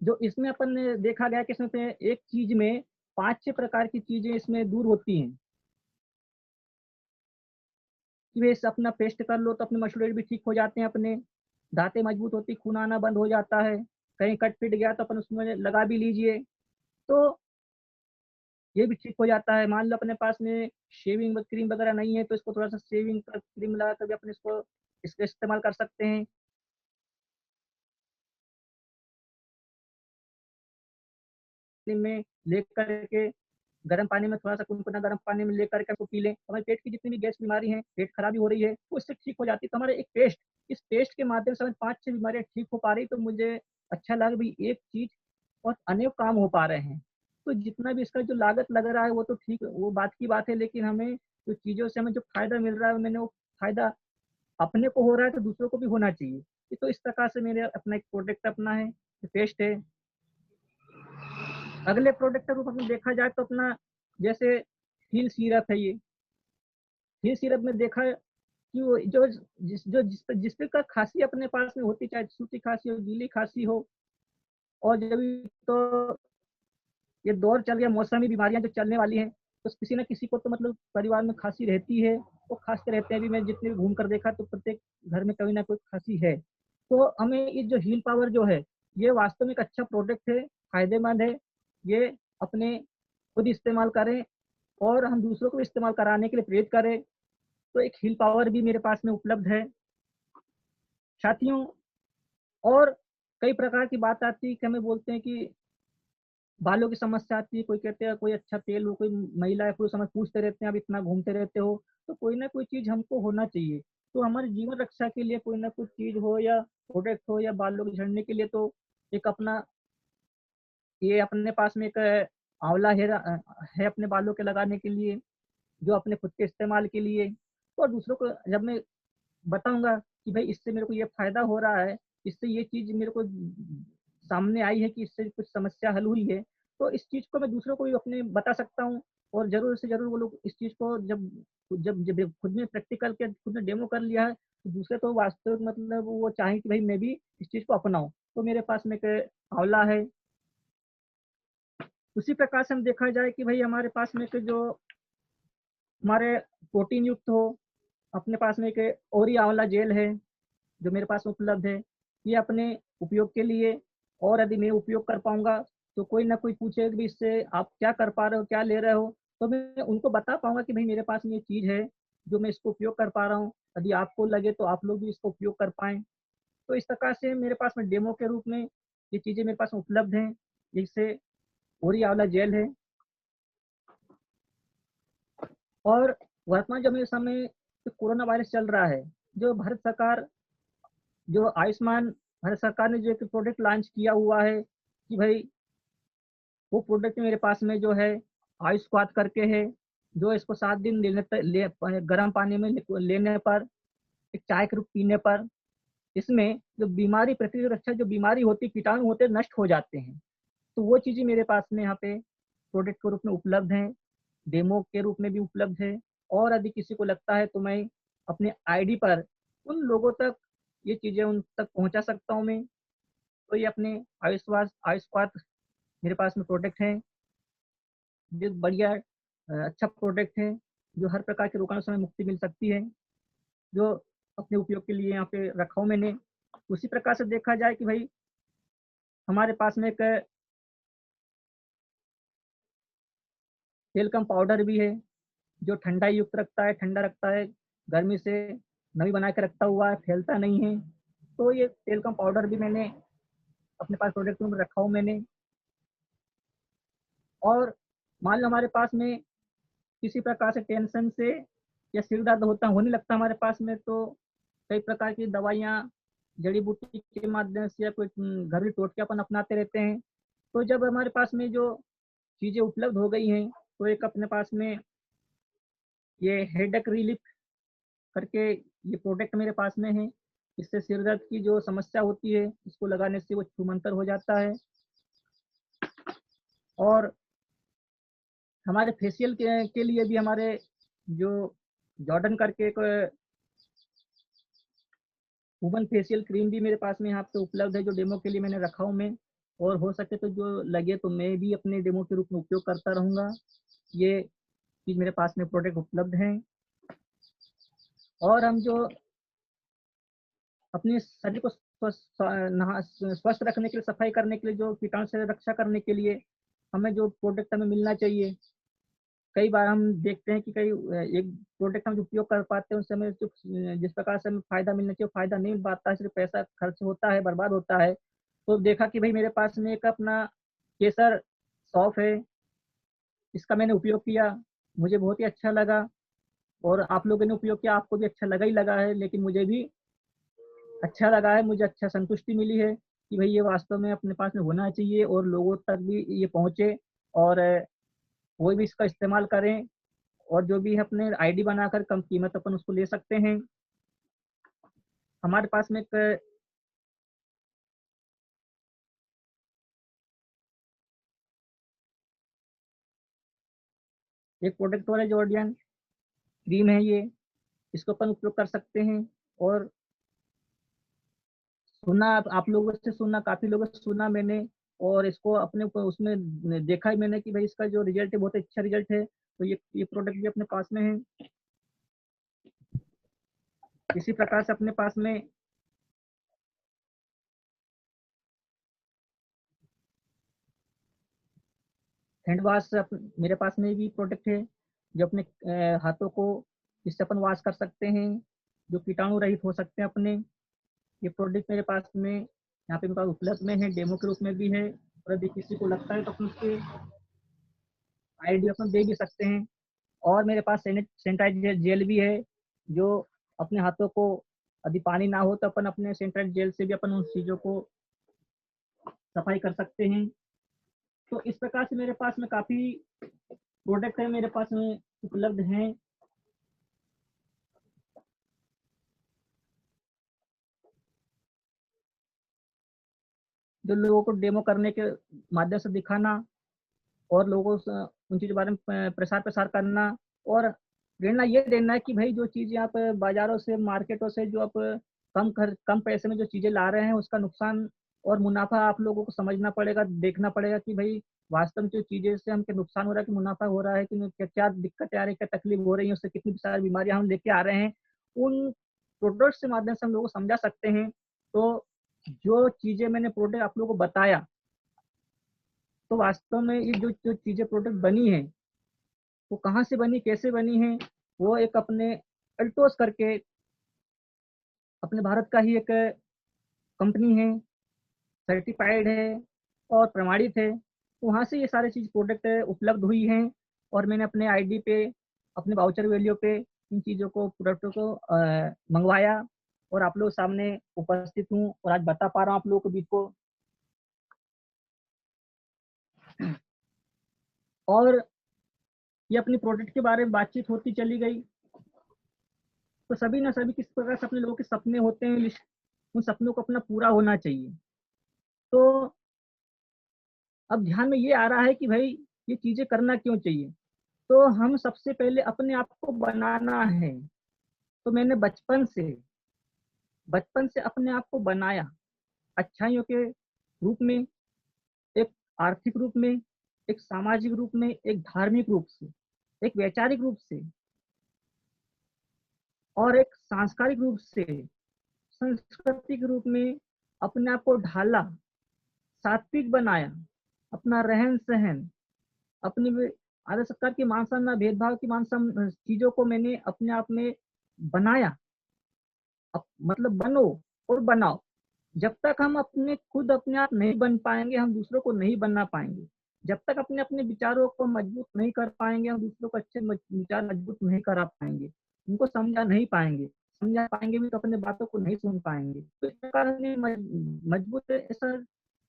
जो इसमें अपन ने देखा गया कि इसमें से एक चीज़ में 5-6 प्रकार की चीज़ें इसमें दूर होती हैं, कि वे इसे अपना पेस्ट कर लो तो अपने मसूड़े भी ठीक हो जाते हैं अपने, दाँतें मजबूत होती, खून आना बंद हो जाता है, कहीं कट पिट गया तो अपन उसमें लगा भी लीजिए, तो ये भी ठीक हो जाता है। मान लो अपने पास में शेविंग क्रीम वगैरह नहीं है, तो इसको थोड़ा-सा शेविंग का क्रीम लगा कर भी अपन इसको इसका इस्तेमाल कर सकते हैं। में लेकर के गर्म पानी में थोड़ा-सा कुनकुना गर्म पानी में लेकर के उसको पी लें। हमारे पेट की जितनी भी गैस बीमारी है, पेट खराबी हो रही है, वो इससे ठीक हो जाती है। तो हमारा एक पेस्ट, इस पेस्ट के माध्यम से हमें 5-6 बीमारियाँ ठीक हो पा रही, तो मुझे अच्छा लगा भई एक चीज़ और अनेक काम हो पा रहे हैं। तो जितना भी इसका जो लागत लग रहा है वो तो ठीक, वो बात की बात है, लेकिन हमें जो चीज़ों से हमें जो फ़ायदा मिल रहा है, मैंने वो फ़ायदा अपने को हो रहा है तो दूसरों को भी होना चाहिए। तो इस प्रकार से मैंने अपना एक प्रोडक्ट अपना है, पेस्ट है। अगले प्रोडक्ट के रूप में देखा जाए तो अपना जैसे हील सिरप है ये। हील सिरप में देखा कि वो जिस पे का खाँसी अपने पास में होती, चाहे सूखी खाँसी हो, गीली खाँसी हो, और जब तो ये दौर चल गया, मौसमी बीमारियाँ जो चलने वाली हैं, तो किसी न किसी को तो मतलब परिवार में खाँसी रहती है, वो खाँसते रहते हैं। अभी मैं जितने भी घूम कर देखा तो प्रत्येक घर में कोई न कोई खाँसी है। तो हमें ये जो हील पावर जो है, ये वास्तव में एक अच्छा प्रोडक्ट है, फ़ायदेमंद है। ये अपने खुद इस्तेमाल करें और हम दूसरों को इस्तेमाल कराने के लिए प्रेरित करें। तो एक हील पावर भी मेरे पास में उपलब्ध है। साथियों, और कई प्रकार की बात आती है कि हमें बोलते हैं कि बालों की समस्या आती है, कोई कहते हैं कोई अच्छा तेल हो, कोई महिला या पुरुष हमें पूछते रहते हैं, आप इतना घूमते रहते हो, तो कोई ना कोई चीज़ हमको होना चाहिए। तो हमारे जीवन रक्षा के लिए कोई ना कोई चीज़ हो या प्रोडक्ट हो या बालों को झड़ने के लिए, तो एक अपना ये अपने पास में एक आंवला है अपने बालों के लगाने के लिए, जो अपने खुद के इस्तेमाल के लिए, और दूसरों को जब मैं बताऊँगा कि भाई इससे मेरे को ये फ़ायदा हो रहा है, इससे ये चीज़ मेरे को सामने आई है कि इससे कुछ समस्या हल हुई है, तो इस चीज़ को मैं दूसरों को भी अपने बता सकता हूँ, और ज़रूर से ज़रूर वो लोग इस चीज़ को जब जब जब खुद ने प्रैक्टिकल किया, खुद ने डेमो कर लिया है, तो दूसरे तो वास्तविक मतलब वो चाहें कि भाई मैं भी इस चीज़ को अपनाऊँ। तो मेरे पास में एक आंवला है। उसी प्रकार से हम देखा जाए कि भाई हमारे पास में एक जो हमारे प्रोटीन युक्त हो, अपने पास में एक ओरी आंवला जेल है, जो मेरे पास उपलब्ध है। ये अपने उपयोग के लिए, और यदि मैं उपयोग कर पाऊँगा, तो कोई ना कोई पूछेगा भी इससे आप क्या कर पा रहे हो, क्या ले रहे हो? तो मैं उनको बता पाऊँगा कि भई मेरे पास में ये चीज़ है, जो मैं इसको उपयोग कर पा रहा हूँ। यदि आपको लगे तो आप लोग भी इसको उपयोग कर पाएँ। तो इस प्रकार से मेरे पास में डेमो के रूप में ये चीज़ें मेरे पास में उपलब्ध हैं। जैसे ओरी आंवला जेल है, और वर्तमान जो में समय जो कोरोना वायरस चल रहा है, जो भारत सरकार जो आयुष्मान भारत सरकार ने जो एक प्रोडक्ट लॉन्च किया हुआ है कि भाई वो प्रोडक्ट मेरे पास में जो है आयुष क्वाथ करके है, जो इसको 7 दिन गर्म पानी में लेने पर, एक चाय के रूप पीने पर, इसमें जो बीमारी प्रतिरक्षा जो बीमारी होती, कीटाणु होते हैं, नष्ट हो जाते हैं। तो वो चीज़ें मेरे पास में यहाँ पे प्रोडक्ट के रूप में उपलब्ध हैं, डेमो के रूप में भी उपलब्ध है, और यदि किसी को लगता है तो मैं अपने आईडी पर उन लोगों तक ये चीज़ें उन तक पहुँचा सकता हूँ मैं। तो ये अपने आयुष्पात मेरे पास में प्रोडक्ट हैं, जो बढ़िया अच्छा प्रोडक्ट है, जो हर प्रकार के रोगाणु से हमें मुक्ति मिल सकती है, जो अपने उपयोग के लिए यहाँ पे रखा हूँ मैंने। उसी प्रकार से देखा जाए कि भाई हमारे पास में एक तेल कम पाउडर भी है, जो ठंडा युक्त रखता है, ठंडा रखता है, गर्मी से नमी बना के रखता हुआ है, फैलता नहीं है। तो ये तेल कम पाउडर भी मैंने अपने पास प्रोडक्ट में रखा हूँ मैंने। और मान लो हमारे पास में किसी प्रकार से टेंशन से या सिर दर्द होने लगता है हमारे पास में, तो कई प्रकार की दवाइयाँ जड़ी बूटी के माध्यम से या कोई घरेलू टोटके अपन अपनाते रहते हैं। तो जब हमारे पास में जो चीज़ें उपलब्ध हो गई हैं, तो एक अपने पास में ये हेडेक रिलीफ करके ये प्रोडक्ट मेरे पास में है। इससे सिर दर्द की जो समस्या होती है, इसको लगाने से वो छूमंतर हो जाता है। और हमारे फेशियल के लिए भी हमारे जो जॉर्डन करके एक ह्यूमन फेशियल क्रीम भी मेरे पास में यहाँ पे उपलब्ध है, जो डेमो के लिए मैंने रखा हूँ मैं। और हो सके तो जो लगे तो मैं भी अपने डेमो के रूप में उपयोग करता रहूँगा। ये चीज़ मेरे पास में प्रोडक्ट उपलब्ध हैं। और हम जो अपने शरीर को स्वस्थ रखने के लिए, सफाई करने के लिए, जो कीटाणु से रक्षा करने के लिए हमें जो प्रोडक्ट हमें मिलना चाहिए, कई बार हम देखते हैं कि एक प्रोडक्ट हम जो उपयोग कर पाते हैं, उससे हमें जो जिस प्रकार से हमें फ़ायदा मिलना चाहिए, फ़ायदा नहीं मिल पाता है, सिर्फ पैसा खर्च होता है, बर्बाद होता है। तो देखा कि भाई मेरे पास में एक अपना केसर सौंफ है, इसका मैंने उपयोग किया, मुझे बहुत ही अच्छा लगा, और आप लोगों ने उपयोग किया, आपको भी अच्छा लगा ही लगा है, लेकिन मुझे भी अच्छा लगा है, मुझे अच्छा संतुष्टि मिली है कि भाई ये वास्तव में अपने पास में होना चाहिए और लोगों तक भी ये पहुँचे, और कोई भी इसका इस्तेमाल करें, और जो भी है अपने आईडी बनाकर कम कीमत अपन उसको ले सकते हैं। हमारे पास में एक प्रोडक्ट और है, जॉर्डियन क्रीम है ये, इसको अपन उपयोग कर सकते हैं। और सुना, आप लोगों से सुना, काफ़ी लोगों से सुना मैंने, और इसको अपने उसमें देखा ही मैंने कि भाई इसका जो रिज़ल्ट है बहुत अच्छा रिज़ल्ट है। तो ये प्रोडक्ट भी अपने पास में है। इसी प्रकार से अपने पास में हैंड वॉश मेरे पास में भी प्रोडक्ट है, जो अपने हाथों को इससे अपन वॉश कर सकते हैं, जो कीटाणु रहित हो सकते हैं अपने। ये प्रोडक्ट मेरे पास में यहाँ पे मेरे पास उपलब्ध में है, डेमो के रूप में भी है, और यदि किसी को लगता है तो अपन उसके आईडी अपन दे भी सकते हैं। और मेरे पास सैनिटाइजर जेल भी है, जो अपने हाथों को, यदि पानी ना हो तो अपन अपने सैनिटाइजर जेल से भी अपन उन चीज़ों को सफाई कर सकते हैं। तो इस प्रकार से मेरे पास में काफ़ी प्रोडक्ट है, मेरे पास में उपलब्ध हैं। जो लोगों को डेमो करने के माध्यम से दिखाना और लोगों से उन चीज़ों के बारे में प्रसार प्रसार करना, और प्रेरणा ये देना है कि भाई जो चीज़ें आप बाज़ारों से, मार्केटों से जो आप कम पैसे में जो चीज़ें ला रहे हैं, उसका नुकसान और मुनाफ़ा आप लोगों को समझना पड़ेगा, देखना पड़ेगा कि भाई वास्तव में जो चीज़ें से हमको नुकसान हो रहा है कि मुनाफ़ा हो रहा है, कि क्या दिक्कतें आ रही हैं, क्या तकलीफ हो रही है, उससे कितनी सारी बीमारियाँ हम लेके आ रहे हैं। उन प्रोडक्ट्स के माध्यम से हम लोगों को समझा सकते हैं। तो जो चीज़ें मैंने प्रोडक्ट आप लोगों को बताया, तो वास्तव में ये जो जो चीज़ें प्रोडक्ट बनी हैं, वो कहाँ से बनी, कैसे बनी है, वो एक अपने अल्टोस करके अपने भारत का ही एक कंपनी है, सर्टिफाइड है और प्रमाणित है। वहाँ से ये सारी चीज़ प्रोडक्ट उपलब्ध हुई हैं, और मैंने अपने आईडी पे, अपने वाउचर वैल्यू पे इन चीज़ों को, प्रोडक्टों को मंगवाया, और आप लोग सामने उपस्थित हूँ और आज बता पा रहा हूँ आप लोगों को बीच को। और ये अपनी प्रोडक्ट के बारे में बातचीत होती चली गई, तो सभी ना सभी किस प्रकार से अपने लोगों के सपने होते हैं, उन सपनों को अपना पूरा होना चाहिए। तो अब ध्यान में ये आ रहा है कि भाई ये चीज़ें करना क्यों चाहिए? तो हम सबसे पहले अपने आप को बनाना है। तो मैंने बचपन से अपने आप को बनाया, अच्छाइयों के रूप में, एक आर्थिक रूप में, एक सामाजिक रूप में, एक धार्मिक रूप से, एक वैचारिक रूप से, और एक सांस्कृतिक रूप से, सांस्कृतिक रूप में अपने आप को ढाला, सात्विक बनाया, अपना रहन-सहन, अपनी आदर सत्कार की, मान सम्मान, भेदभाव की, चीज़ों को मैंने अपने आप में बनाया। मतलब बनो और बनाओ। जब तक हम अपने खुद अपने आप नहीं बन पाएँगे, हम दूसरों को नहीं बनना पाएँगे। जब तक अपने अपने विचारों को मजबूत नहीं कर पाएँगे, हम दूसरों को अच्छे विचार मजबूत नहीं करा पाएँगे। उनको समझा नहीं पाएँगे। समझा पाएँगे भी तो अपने बातों को नहीं सुन पाएँगे। तो इस प्रकार हमें मजबूत ऐसा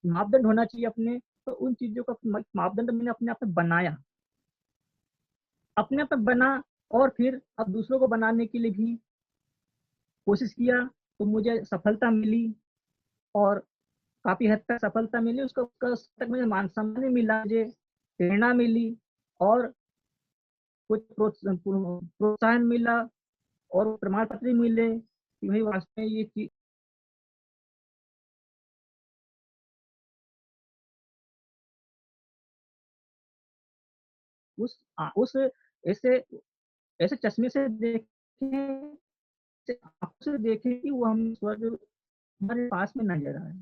मापदंड होना चाहिए अपने, तो उन चीज़ों का मापदंड मैंने अपने आप में बनाया। अपने आप में बना, और फिर अब दूसरों को बनाने के लिए भी कोशिश किया, तो मुझे सफलता मिली, और काफ़ी हद तक सफलता मिली। उसका उसका उस तक मुझे मान-सम्मान मिला, मुझे प्रेरणा मिली, और कुछ प्रोत्साहन मिला, और प्रमाण पत्र भी मिले कि भाई वास्तव में ये चीज़ उस ऐसे ऐसे चश्मे से देखें, ऐसे आँखों से देखें कि वो हम स्वर्ग हमारे पास में नज़र आए।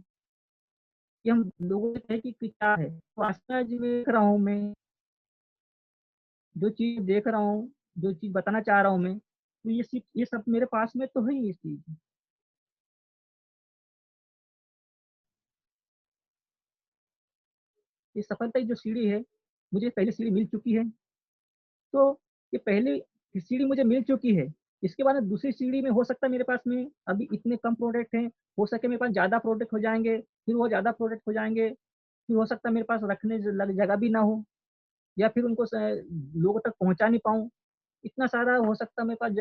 कि हम लोगों से कहें कि क्या है? तो वास्तव में आज देख रहा हूँ मैं, जो चीज़ देख रहा हूँ, जो चीज़ बताना चाह रहा हूँ मैं, तो ये सब मेरे पास में तो है ही ये चीज़। ये सफलता की जो सीढ़ी है, मुझे पहली सीढ़ी मिल चुकी है। तो ये पहली सीढ़ी मुझे मिल चुकी है। इसके बाद में दूसरी सीढ़ी में हो सकता है मेरे पास में अभी इतने कम प्रोडक्ट हैं, हो सके मेरे पास ज़्यादा प्रोडक्ट हो जाएँगे, फिर वो ज़्यादा प्रोडक्ट हो जाएँगे, फिर हो सकता है मेरे पास रखने जगह भी ना हो, या फिर उनको लोगों तक पहुँचा नहीं पाऊँ। इतना सारा हो सकता है मेरे पास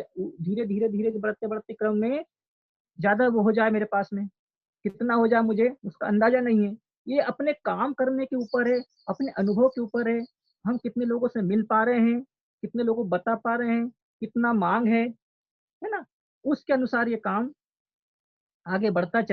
धीरे-धीरे बढ़ते-बढ़ते क्रम में ज़्यादा वो हो जाए मेरे पास में। कितना हो जाए मुझे उसका अंदाज़ा नहीं है। ये अपने काम करने के ऊपर है, अपने अनुभव के ऊपर है। हम कितने लोगों से मिल पा रहे हैं, कितने लोगों को बता पा रहे हैं, कितना माँग है ना? उसके अनुसार ये काम आगे बढ़ता